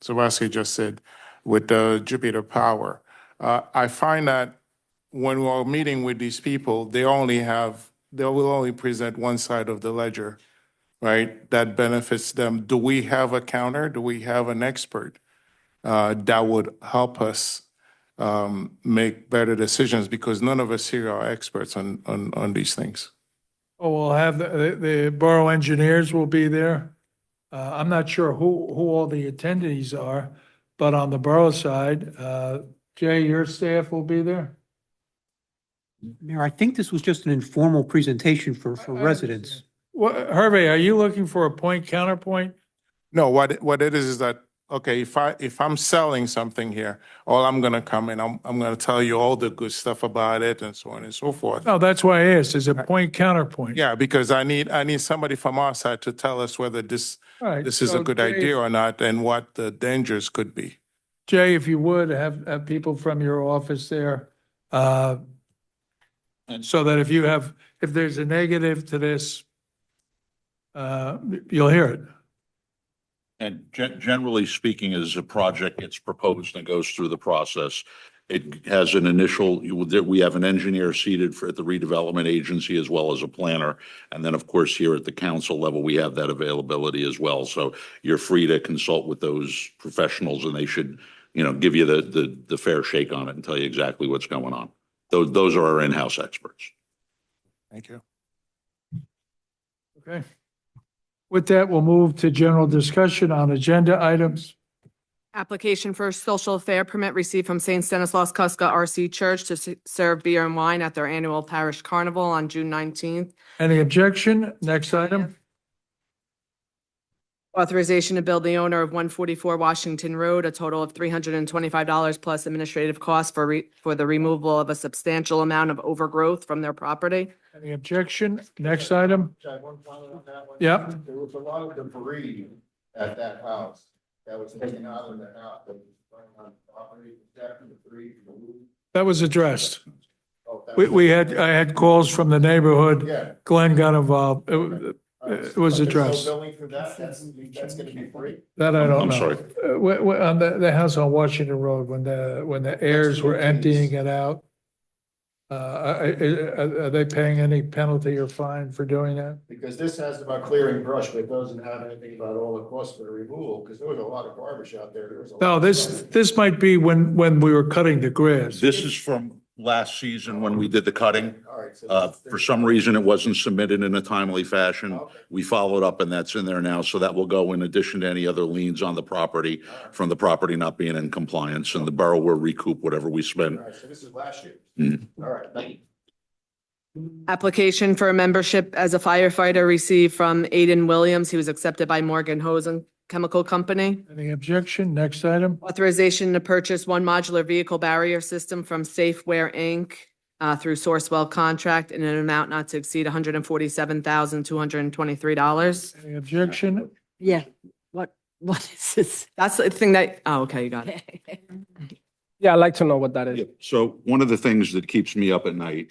Zawadzki just said, with Jupiter Power. I find that when we're meeting with these people, they will only present one side of the ledger, right? That benefits them. Do we have a counter? Do we have an expert that would help us make better decisions? Because none of us here are experts on these things. Oh, we'll have the borough engineers will be there. I'm not sure who all the attendees are, but on the borough side, Jay, your staff will be there? Mayor, I think this was just an informal presentation for residents. Hervey, are you looking for a point counterpoint? No, what it is that, okay, if I'm selling something here, all I'm gonna come in, I'm gonna tell you all the good stuff about it and so on and so forth. No, that's why I asked, is it point counterpoint? Yeah, because I need somebody from our side to tell us whether this All right, is so a good Jay- idea or not, and what the dangers could be. Jay, if you would, have people from your office there. So that if there's a negative to this, you'll hear it. And generally speaking, as a project gets proposed and goes through the process, it has an initial, we have an engineer seated at the redevelopment agency as well as a planner. And then, of course, here at the council level, we have that availability as well. So you're free to consult with those professionals, and they should, give you the fair shake on it and tell you exactly what's going on. Those are our in-house experts. Thank you. Okay. With that, we'll move to general discussion on agenda items. Application for a social affair permit received from St. Stanislaus Kuska RC Church to serve beer and wine at their annual parish carnival on June 19th. Any objection? Next item. Authorization to bill the owner of 144 Washington Road a total of $325 plus administrative costs for the removal of a substantial amount of overgrowth from their property. Any objection? Next item. Yep. There was a lot of debris at that house that was taken out of the house. That was going on the property, debris, the roof. That was addressed. Oh, that I had calls from the neighborhood. Yeah. Glenn got involved. It was But there's no addressed. billing for that? That's gonna be free? That I don't I'm know. sorry. On the house on Washington Road, when the heirs were emptying it out, are they paying any penalty or fine for doing that? Because this has about clearing brush, but it doesn't have anything about all the costs for the removal, because there was a lot of garbage out there. There was a lot No, of stuff. this might be when we were cutting the grass. This is from last season when we did the cutting. All right, so For some reason, it wasn't submitted in a timely fashion. Okay. We followed up, and that's in there now. So that will go in addition to any other liens on the property from the property not being in compliance, and the borough will recoup whatever we spent. All right, so this is last year. Mhm. All right, thank you. Application for a membership as a firefighter received from Aiden Williams. He was accepted by Morgan Hose and Chemical Company. Any objection? Next item. Authorization to purchase one modular vehicle barrier system from Safeware Inc. Through Sourcewell contract in an amount not to exceed $147,223. Any objection? Yeah. What is this? That's the thing okay, you got it. Yeah, I'd like to know what that is. So one of the things that keeps me up at night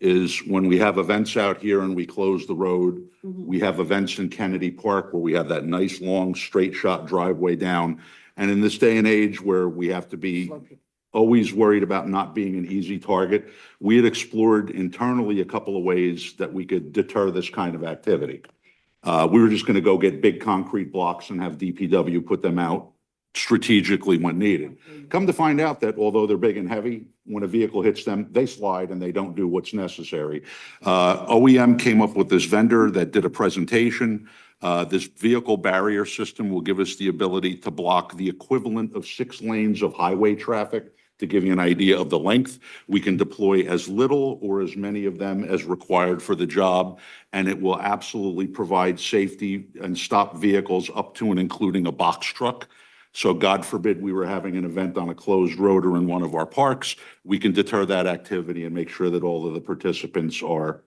is when we have events out here and we close the road, we have events in Kennedy Park where we have that nice, long, straight shot driveway down. And in this day and age where we have to be always worried about not being an easy target, we had explored internally a couple of ways that we could deter this kind of activity. We were just going to go get big concrete blocks and have DPW put them out strategically when needed. Come to find out that although they're big and heavy, when a vehicle hits them, they slide and they don't do what's necessary. OEM came up with this vendor that did a presentation. This vehicle barrier system will give us the ability to block the equivalent of 6 lanes of highway traffic. To give you an idea of the length, we can deploy as little or as many of them as required for the job, and it will absolutely provide safety and stop vehicles up to and including a box truck. So God forbid we were having an event on a closed road or in one of our parks, we can deter that activity and make sure that all of the participants are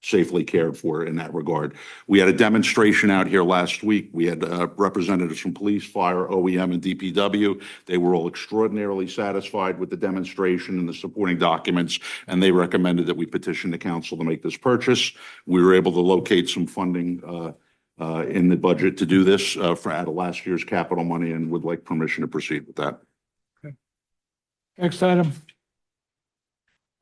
safely cared for in that regard. We had a demonstration out here last week. We had representatives from police, fire, OEM, and DPW. They were all extraordinarily satisfied with the demonstration and the supporting documents, and they recommended that we petition the council to make this purchase. We were able to locate some funding in the budget to do this for out of last year's capital money, and would like permission to proceed with that. Next item.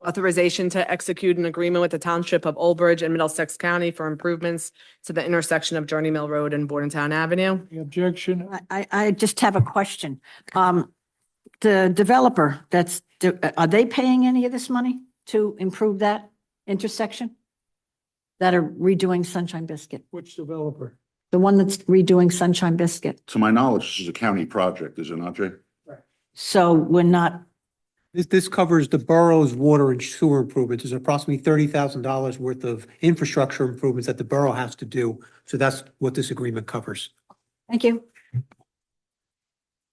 Authorization to execute an agreement with the Township of Old Bridge and Middlesex County for improvements to the intersection of Journey Mill Road and Bordentown Avenue. Any objection? I just have a question. The developer, are they paying any of this money to improve that intersection? That are redoing Sunshine Biscuit? Which developer? The one that's redoing Sunshine Biscuit? To my knowledge, this is a county project, is it not, Jay? So we're not, This covers the borough's water and sewer improvements. There's approximately $30,000 worth of infrastructure improvements that the borough has to do. So that's what this agreement covers. thank you.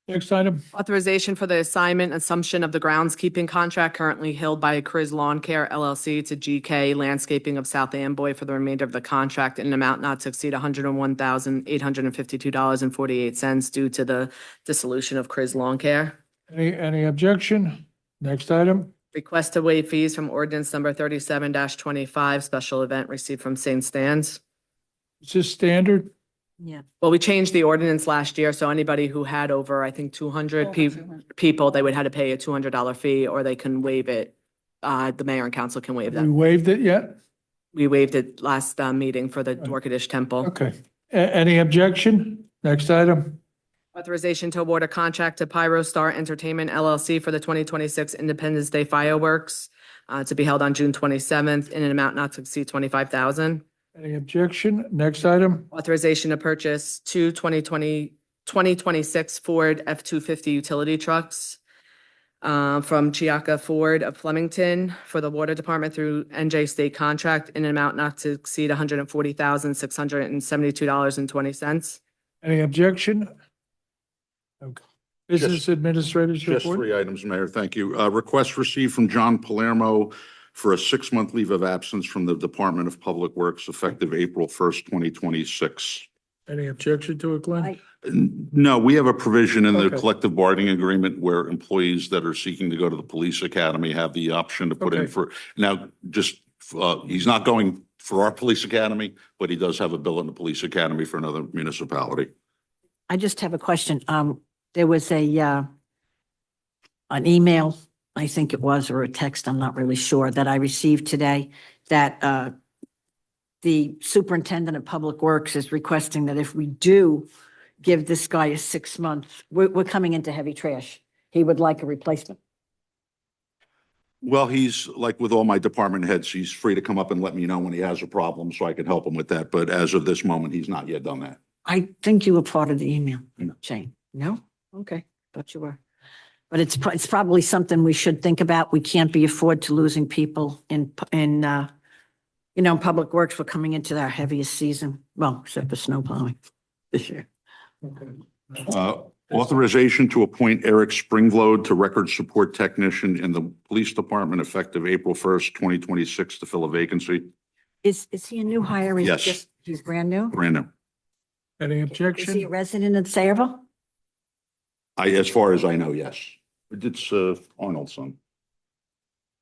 Next item. Authorization for the assignment assumption of the groundskeeping contract currently held by Chris Lawn Care LLC to GK Landscaping of South Amboy for the remainder of the contract in an amount not to exceed $101,852.48 due to the dissolution of Chris Lawn Care. Any objection? Next item. Request to waive fees from ordinance number 37-25, special event received from St. Stan's. Is this standard? Yeah. Well, we changed the ordinance last year, so anybody who had over, I think, 200 people, they would have to pay a $200 fee, or they can waive it. The mayor and council can waive We that. waived it yet? We waived it last meeting for the Dorcadish Temple. Okay. Any objection? Next item. Authorization to award a contract to Pyro Star Entertainment LLC for the 2026 Independence Day fireworks to be held on June 27th in an amount not to exceed $25,000. Any objection? Next item. Authorization to purchase two 2026 Ford F-250 utility trucks from Chiaka Ford of Flemington for the water department through NJ State contract in an amount not to exceed $140,672.20. Any objection? Okay. Business Administrator's Just report. 3 items, Mayor. Thank you. Request received from John Palermo for a 6-month leave of absence from the Department of Public Works effective April 1st, 2026. Any objection to it, Glenn? No, we have a provision in the Okay. collective bargaining agreement where employees that are seeking to go to the police academy have the option to put in Okay. for, now, just, he's not going for our police academy, but he does have a bill in the police academy for another municipality. I just have a question. There was an email, I think it was, or a text, I'm not really sure, that I received today that the superintendent of public works is requesting that if we do give this guy a 6-month, we're coming into heavy trash. He would like a replacement. Well, he's like with all my department heads, he's free to come up and let me know when he has a problem so I can help him with that. But as of this moment, he's not yet done that. I think you were part of the email No. chain. No? Okay, thought you were. But it's probably something we should think about. We can't be afford to losing people in public works. We're coming into our heaviest season. Well, except for snow plowing this year. Authorization to appoint Eric Springload to record support technician in the police department effective April 1st, 2026 to fill a vacancy. Is he a new hire? Yes. He's brand new? Brand new. Any Is he a objection? resident of Sayreville? As far as I know, yes. It's Arnold's son.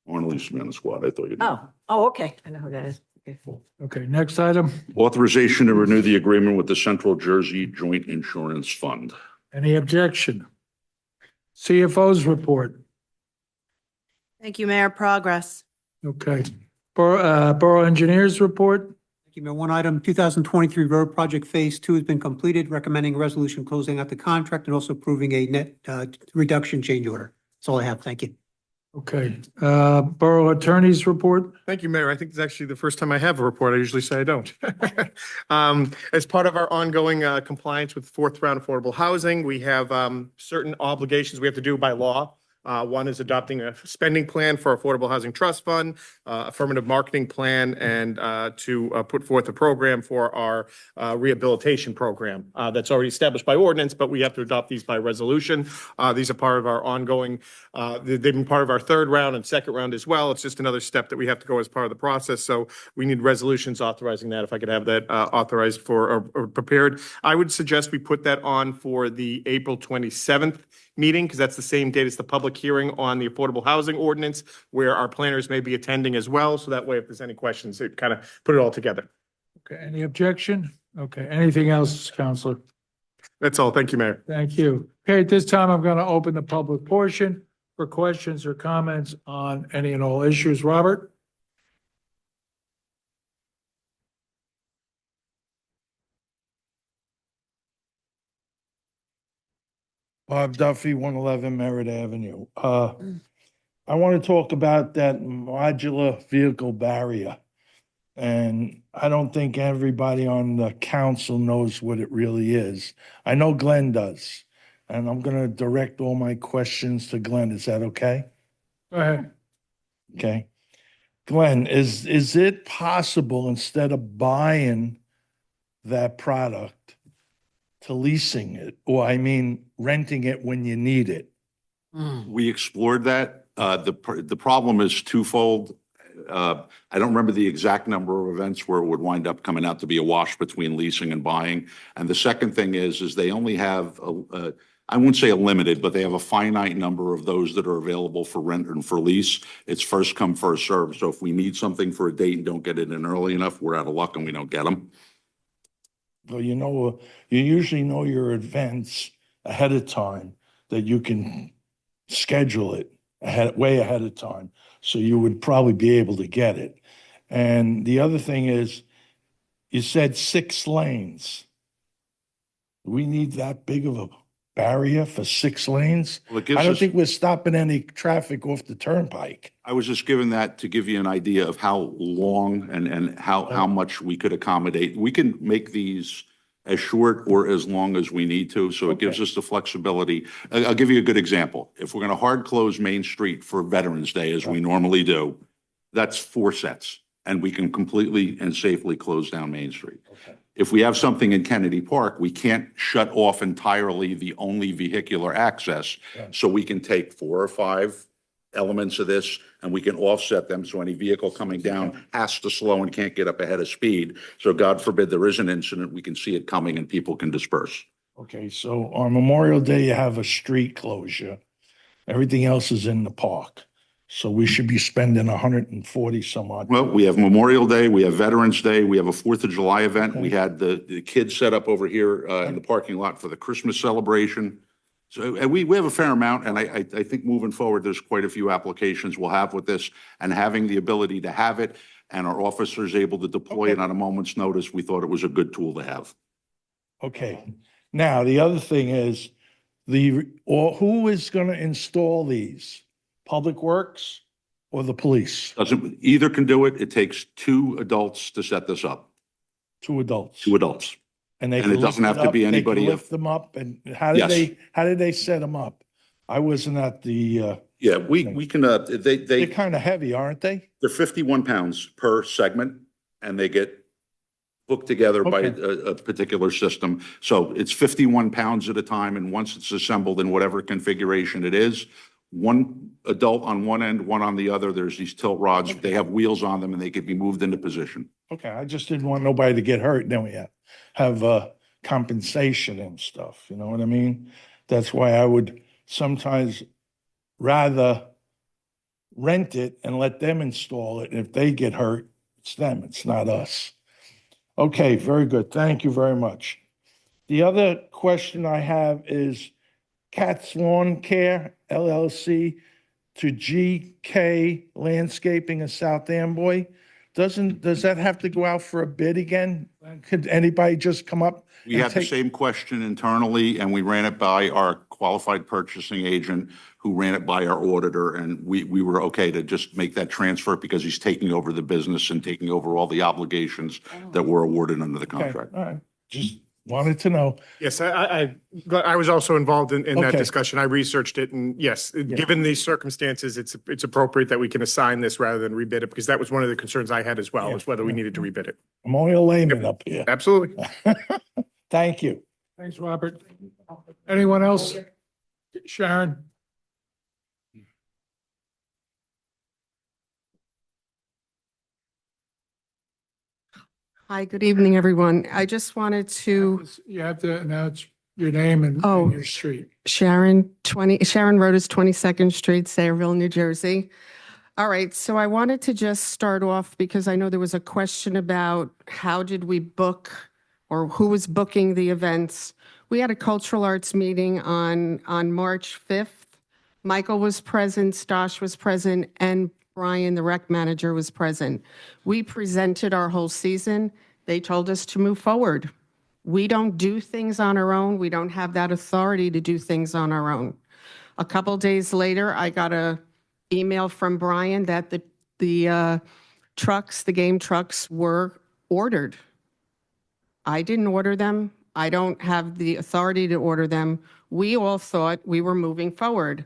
On lease man squad, I thought you knew. Oh, okay. I know who that is. Okay. Okay, next item. Authorization to renew the agreement with the Central Jersey Joint Insurance Fund. Any objection? CFO's report. Thank you, Mayor. Progress. Okay. Borough Engineers report. Thank you, Mayor. One item, 2023 road project Phase 2 has been completed, recommending a resolution closing out the contract and also approving a net reduction change order. That's all I have. Thank you. Okay. Borough Attorney's report. Thank you, Mayor. I think it's actually the first time I have a report. I usually say I don't. As part of our ongoing compliance with fourth round affordable housing, we have certain obligations we have to do by law. One is adopting a spending plan for Affordable Housing Trust Fund, affirmative marketing plan, and to put forth a program for our rehabilitation program that's already established by ordinance, but we have to adopt these by resolution. These are part of our ongoing, they've been part of our third round and second round as well. It's just another step that we have to go as part of the process. So we need resolutions authorizing that. If I could have that authorized for or prepared, I would suggest we put that on for the April 27th meeting, because that's the same date as the public hearing on the affordable housing ordinance, where our planners may be attending as well. So that way, if there's any questions, it kind of put it all together. Okay, any objection? Okay, anything else, Counselor? That's all. Thank you, Mayor. Thank you. Okay, at this time, I'm going to open the public portion for questions or comments on any and all issues. Robert? Bob Duffy, 111 Merritt Avenue. I want to talk about that modular vehicle barrier. And I don't think everybody on the council knows what it really is. I know Glenn does, and I'm going to direct all my questions to Glenn. Is that okay? Go ahead. Okay. Glenn, is it possible, instead of buying that product, to leasing it, or I mean, renting it when you need it? We explored that. The problem is twofold. I don't remember the exact number of events where it would wind up coming out to be a wash between leasing and buying. And the second thing is they only have, I wouldn't say a limited, but they have a finite number of those that are available for rent and for lease. It's first come, first served. So if we need something for a date and don't get it in early enough, we're out of luck and we don't get them. Well, you know, you usually know your events ahead of time, that you can schedule it way ahead of time. So you would probably be able to get it. And the other thing is, you said 6 lanes. Do we need that big of a barrier for 6 lanes? Well, it gives I don't us- think we're stopping any traffic off the turnpike. I was just giving that to give you an idea of how long and how much we could accommodate. We can make these as short or as long as we need to, so it gives us the flexibility. I'll give you a good example. If we're going to hard close Main Street for Veterans Day, as we normally do, that's 4 sets, and we can completely and safely close down Main Street. If we have something in Kennedy Park, we can't shut off entirely the only vehicular access, so we can take 4 or 5 elements of this, and we can offset them, so any vehicle coming down has to slow and can't get up ahead of speed. So God forbid there is an incident, we can see it coming and people can disperse. Okay, so on Memorial Day, you have a street closure. Everything else is in the park. So we should be spending 140 some odd. Well, we have Memorial Day, we have Veterans Day, we have a 4th of July event. We had the kids set up over here in the parking lot for the Christmas celebration. So and we have a fair amount, and I think moving forward, there's quite a few applications we'll have with this, and having the ability to have it and our officers able to deploy it on a moment's notice, we thought it was a good tool to have. Okay, now the other thing is who is going to install these? Public Works or the police? Either can do it. It takes 2 adults to set this up. 2 adults. 2 adults. And it doesn't have to be anybody. They can lift them up, and how Yes. did they set them up? I wasn't at the, Yeah, we can, they're they, kind of heavy, aren't they? they're 51 pounds per segment, and they get hooked together by a particular system. So it's 51 pounds at a time, and once it's assembled in whatever configuration it is, 1 adult on one end, 1 on the other, there's these tilt rods. They have wheels on them, and they could be moved into position. Okay, I just didn't want nobody to get hurt. Then we have compensation and stuff, you know what I mean? That's why I would sometimes rather rent it and let them install it. And if they get hurt, it's them, it's not us. Okay, very good. Thank you very much. The other question I have is Cat's Lawn Care LLC to GK Landscaping of South Amboy. Does that have to go out for a bid again? Could anybody just come up? We and had the take- same question internally, and we ran it by our qualified purchasing agent, who ran it by our auditor, and we were okay to just make that transfer because he's taking over the business and taking over all the obligations that were awarded under the Okay, contract. all right. Just wanted to know. Yes, I was also involved in that Okay. discussion. I researched it, and yes, given these circumstances, it's appropriate that we can assign this rather than rebid it, because that was one of the concerns I had as well, is whether we needed to rebid it. I'm only a layman up here. Absolutely. Thank you. Thanks, Robert. Anyone else? Sharon? Hi, good evening, everyone. I just wanted to, You have to announce your name and Oh. and your street. Sharon Road is 22nd Street, Sayreville, New Jersey. All right, so I wanted to just start off because I know there was a question about how did we book or who was booking the events. We had a cultural arts meeting on March 5th. Michael was present, Stosh was present, and Brian, the rec manager, was present. We presented our whole season. They told us to move forward. We don't do things on our own. We don't have that authority to do things on our own. A couple days later, I got a email from Brian that the trucks, the game trucks, were ordered. I didn't order them. I don't have the authority to order them. We all thought we were moving forward.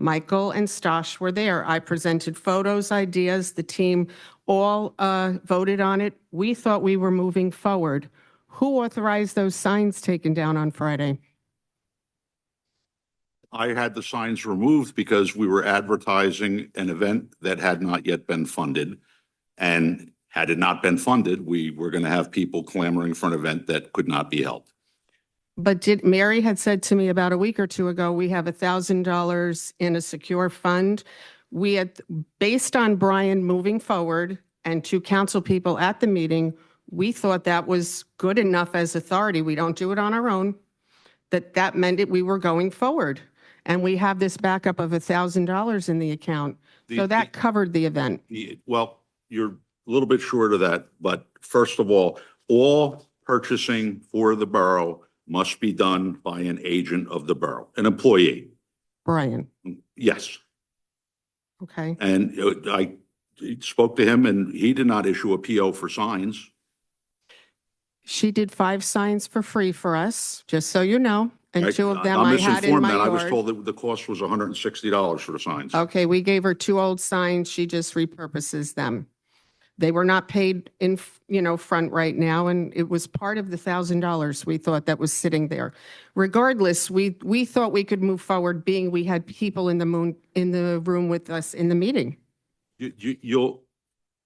Michael and Stosh were there. I presented photos, ideas. The team all voted on it. We thought we were moving forward. Who authorized those signs taken down on Friday? I had the signs removed because we were advertising an event that had not yet been funded. And had it not been funded, we were going to have people clamoring for an event that could not be held. But Mary had said to me about a week or two ago, we have $1,000 in a secure fund. We had, based on Brian moving forward and two council people at the meeting, we thought that was good enough as authority. We don't do it on our own. That meant we were going forward. And we have this backup of $1,000 in the account. So that covered the event. Well, you're a little bit short of that, but first of all purchasing for the borough must be done by an agent of the borough, an employee. Brian, Yes. okay. And I spoke to him and he did not issue a PO for signs. She did 5 signs for free for us, just so you know. And Right? 2 of them I'm I had in misinformed my then. I was yard. told that the cost was $160 for the signs. Okay, we gave her 2 old signs. She just repurposes them. They were not paid in, front right now, and it was part of the $1,000 we thought that was sitting there. Regardless, we thought we could move forward, being we had people in the room with us in the meeting.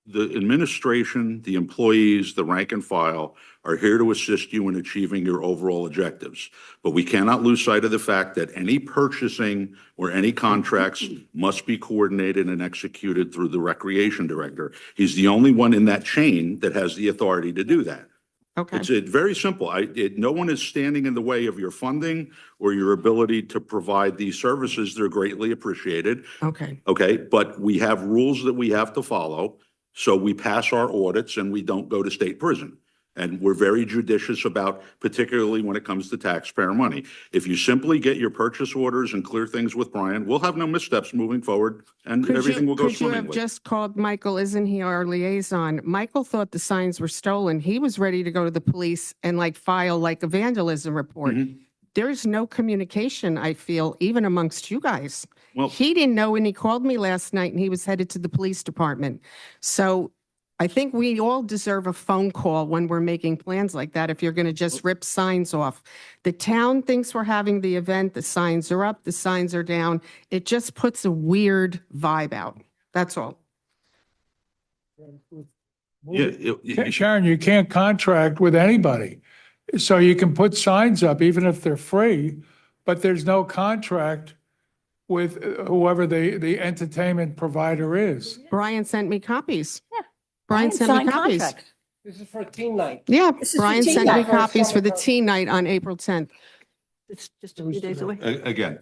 The administration, the employees, the rank and file are here to assist you in achieving your overall objectives. But we cannot lose sight of the fact that any purchasing or any contracts must be coordinated and executed through the recreation director. He's the only one in that chain that has the authority to do that. Okay, It's very simple. No one is standing in the way of your funding or your ability to provide these services. They're greatly appreciated. okay. Okay, but we have rules that we have to follow. So we pass our audits and we don't go to state prison. And we're very judicious about, particularly when it comes to taxpayer money. If you simply get your purchase orders and clear things with Brian, we'll have no missteps moving forward and everything will go Could you have swimmingly. just called Michael? Isn't he our liaison? Michael thought the signs were stolen. He was ready to go to the police and file a vandalism report. Mhm. There is no communication, I feel, even amongst you guys. Well- He didn't know, and he called me last night, and he was headed to the police department. So I think we all deserve a phone call when we're making plans like that, if you're going to just rip signs off. The town thinks we're having the event, the signs are up, the signs are down. It just puts a weird vibe out. That's all. Yeah, Sharon, you can't contract with anybody. So you can put signs up even if they're free, but there's no contract with whoever the entertainment provider is. Brian sent me copies. Yeah. Brian sent me signed copies. contracts. This is for a teen night. Yeah, This is for Brian teen sent me night. copies for the teen night on April 10th. It's just a few days away. Again,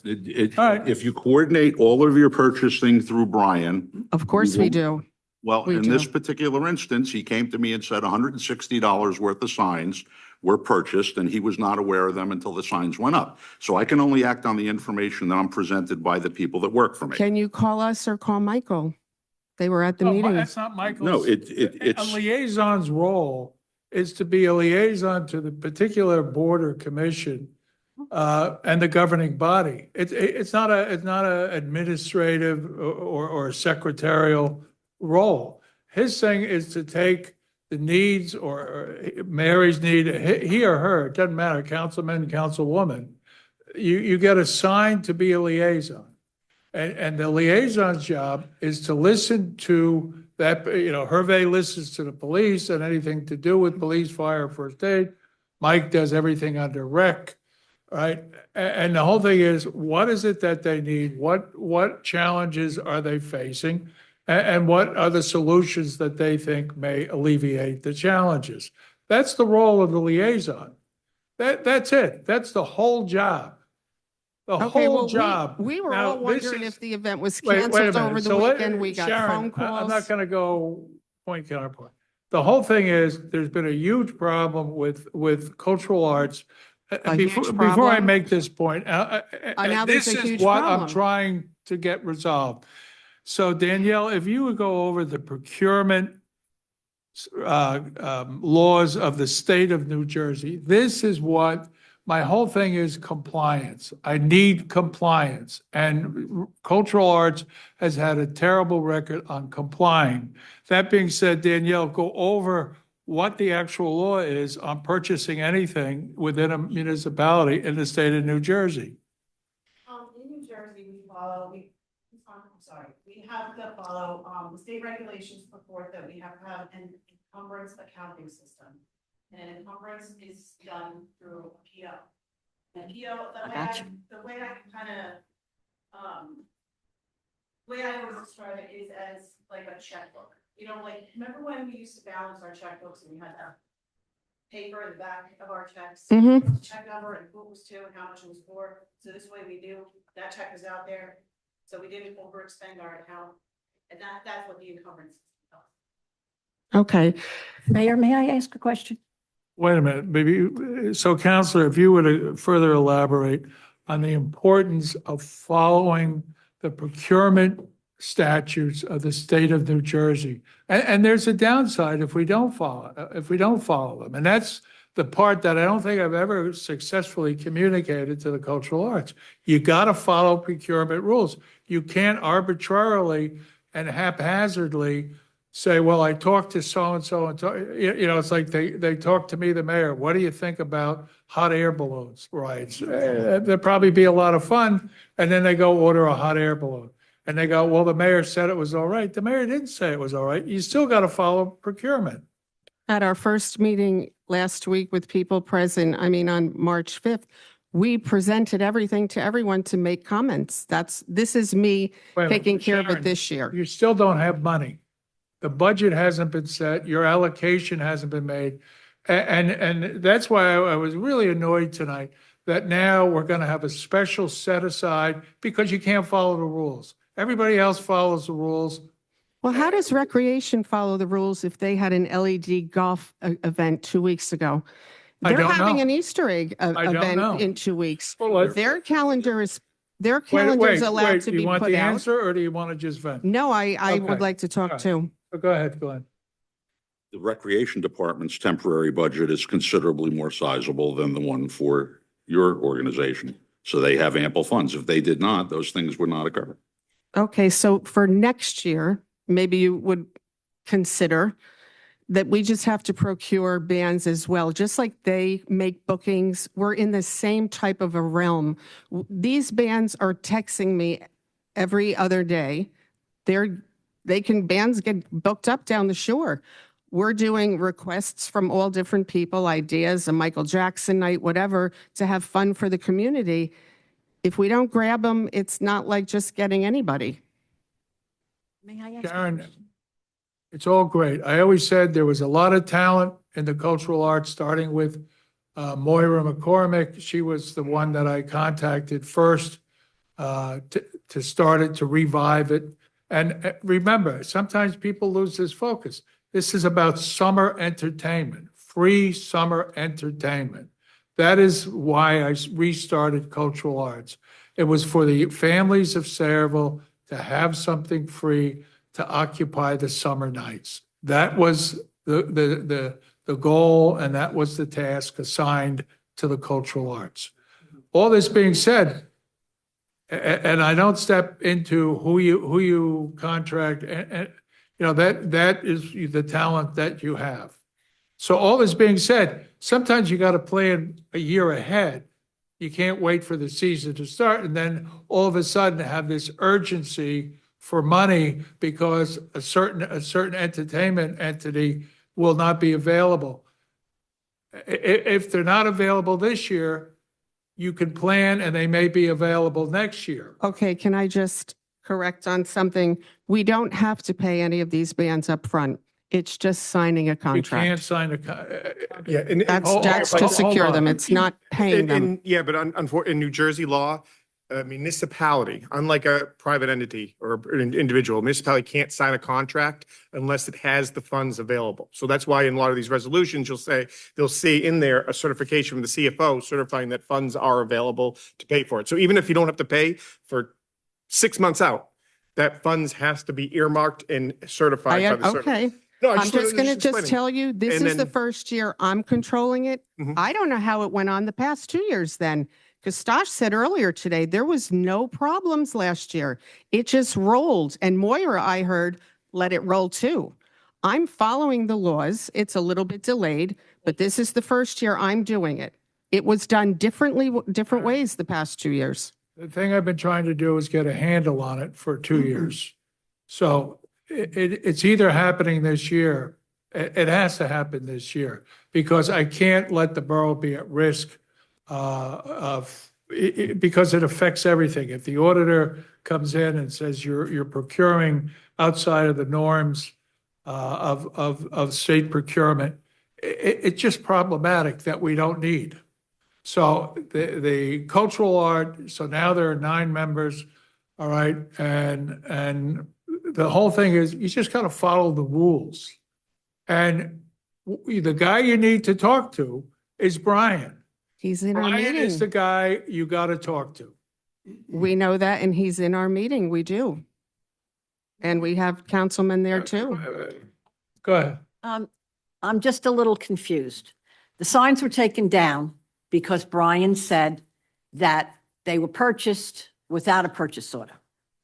All right. if you coordinate all of your purchasing through Brian, Of course we do. well, We in this do. particular instance, he came to me and said $160 worth of signs were purchased, and he was not aware of them until the signs went up. So I can only act on the information that I'm presented by the people that work for me. Can you call us or call Michael? They were at the No, meeting. that's not Michael's. No, A it's, liaison's role is to be a liaison to the particular board or commission and the governing body. It's not a administrative or a secretarial role. His thing is to take the needs or Mary's need, he or her, it doesn't matter, councilman, councilwoman. You get assigned to be a liaison. And the liaison's job is to listen to that, Hervé listens to the police and anything to do with police, fire, first aid. Mike does everything under rec, right? And the whole thing is, what is it that they need? What challenges are they facing? And what are the solutions that they think may alleviate the challenges? That's the role of the liaison. That's it. That's the whole job. The Okay, whole well, job. we were Now, all this wondering is- if the event was Wait a canceled minute. over the So let- weekend. We got Sharon, phone I'm not calls. going to go point counterpoint. The whole thing is, there's been a huge problem with cultural arts. A huge Before I problem? make this point, now there's this a is huge what I'm problem. trying to get resolved. So Danielle, if you would go over the procurement laws of the state of New Jersey, this is what my whole thing is: compliance. I need compliance. And cultural arts has had a terrible record on complying. That being said, Danielle, go over what the actual law is on purchasing anything within a municipality in the state of New Jersey. In New Jersey, we have to follow, the state regulations put forth that we have to have an encumbrance accounting system. And encumbrance is done through a PO. And PO, the way I kind of, the way I always describe it is as like a checkbook. Remember when we used to balance our checkbooks and we had that paper in the back of our checks? Mhm. Check number and who it was to and how much it was for. So this way we knew that check was out there. So we didn't overexpend our account. And that's what the encumbrance is. Okay. Mayor, may I ask a question? Wait a minute, maybe, so Counselor, if you would further elaborate on the importance of following the procurement statutes of the state of New Jersey. And there's a downside if we don't follow them. And that's the part that I don't think I've ever successfully communicated to the cultural arts. You got to follow procurement rules. You can't arbitrarily and haphazardly say, well, I talked to so-and-so and it's like they talk to me, the mayor, what do you think about hot air balloons rides? There'd probably be a lot of fun. And then they go order a hot air balloon. And they go, well, the mayor said it was all right. The mayor didn't say it was all right. You still got to follow procurement. At our first meeting last week with people present, on March 5th, we presented everything to everyone to make comments. This is me Wait a minute, taking care of it Sharon, this year. You still don't have money. The budget hasn't been set, your allocation hasn't been made. And that's why I was really annoyed tonight that now we're going to have a special set aside because you can't follow the rules. Everybody else follows the rules. Well, how does recreation follow the rules if they had an LED golf event 2 weeks ago? I They're don't having know. an Easter egg don't know. event in 2 weeks. Well, let's- Their calendar's Wait, allowed to do be you want put the out. answer or do you want to just vent? No, I Okay. would like to All talk right. too. Go ahead, Glenn. the recreation department's temporary budget is considerably more sizable than the one for your organization. So they have ample funds. If they did not, those things would not occur. Okay, so for next year, maybe you would consider that we just have to procure bands as well, just like they make bookings. We're in the same type of a realm. These bands are texting me every other day. Bands get booked up down the shore. We're doing requests from all different people, ideas, a Michael Jackson night, whatever, to have fun for the community. If we don't grab them, it's not like just getting anybody. May I ask? Sharon, it's all great. I always said there was a lot of talent in the cultural arts, starting with Moira McCormick. She was the one that I contacted first to start it, to revive it. And remember, sometimes people lose this focus. This is about summer entertainment, free summer entertainment. That is why I restarted cultural arts. It was for the families of Sayreville to have something free to occupy the summer nights. That was the goal, and that was the task assigned to the cultural arts. All this being said, and I don't step into who you contract, and you know, that is the talent that you have. So all this being said, sometimes you got to plan a year ahead. You can't wait for the season to start and then all of a sudden have this urgency for money because a certain entertainment entity will not be available. If they're not available this year, you can plan and they may be available next year. Okay, can I just correct on something? We don't have to pay any of these bands up front. It's just signing a You can't contract. sign a, Yeah, and- That's to secure them. It's not paying them. Yeah, but in New Jersey law, a municipality, unlike a private entity or an individual, a municipality can't sign a contract unless it has the funds available. So that's why in a lot of these resolutions, they'll see in there a certification from the CFO certifying that funds are available to pay for it. So even if you don't have to pay for 6 months out, that funds has to be earmarked and certified by the certifier. Okay. No, I I'm just going to explaining. tell you, this And is the then- first year I'm controlling it. Mhm. I don't know how it went on the past 2 years then. Because Stosh said earlier today, there was no problems last year. It just rolled. And Moira, I heard, let it roll too. I'm following the laws. It's a little bit delayed, but this is the first year I'm doing it. It was done different ways the past 2 years. the thing I've been trying to do is get a handle on it for 2 years. So it's either happening this year, it has to happen this year, because I can't let the borough be at risk because it affects everything. If the auditor comes in and says you're procuring outside of the norms of state procurement, it's just problematic that we don't need. So the cultural art, so now there are 9 members, all right, and the whole thing is you just got to follow the rules. And the guy you need to talk to is Brian. He's in our Brian is the meeting. guy you got to talk to. We know that, and he's in our meeting. We do. And we have councilmen there too. Go ahead. I'm just a little confused. The signs were taken down because Brian said that they were purchased without a purchase order.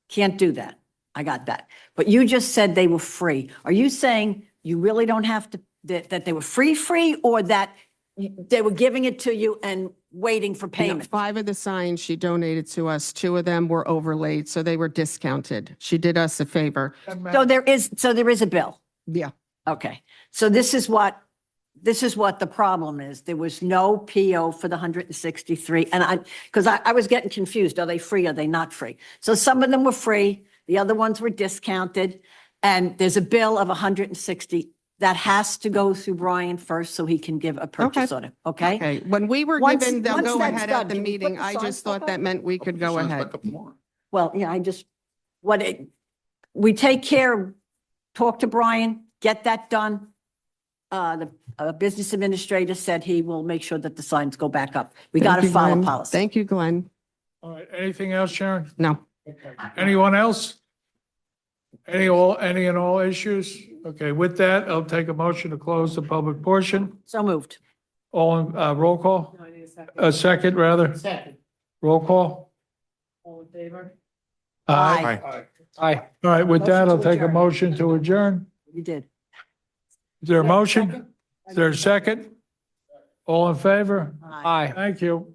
Can't do that. I got that. But you just said they were free. Are you saying you really don't have to, that they were free, or that they were giving it to you and waiting for You know, payment? 5 of the signs she donated to us, 2 of them were overlaid, so they were discounted. She did us a favor. So there is a bill. Yeah. Okay. So this is what the problem is. There was no PO for the 163. And because I was getting confused. Are they free? Are they not free? So some of them were free. The other ones were discounted. And there's a bill of 160 that has to go through Brian first so he can give a purchase order. Okay? Okay, when we were Once- given the once go that's ahead done, at the can you put meeting, the I signs just back thought up? that meant we could go Signs ahead. back up tomorrow. Well, yeah, we take care, talk to Brian, get that done. The business administrator said he will make sure that the signs go back up. We got Thank to you, follow Glenn. policy. Thank you, Glenn. All right, anything else, Sharon? No. Anyone else? Any and all issues? Okay, with that, I'll take a motion to close the public portion. So moved. All in, roll call? A second, rather? Second. Roll call? All in favor? Aye. Aye. All right, with that, I'll Motion to take a adjourn. motion to adjourn. You did. Is there a motion? Is there a second? All in favor? Aye. Thank you.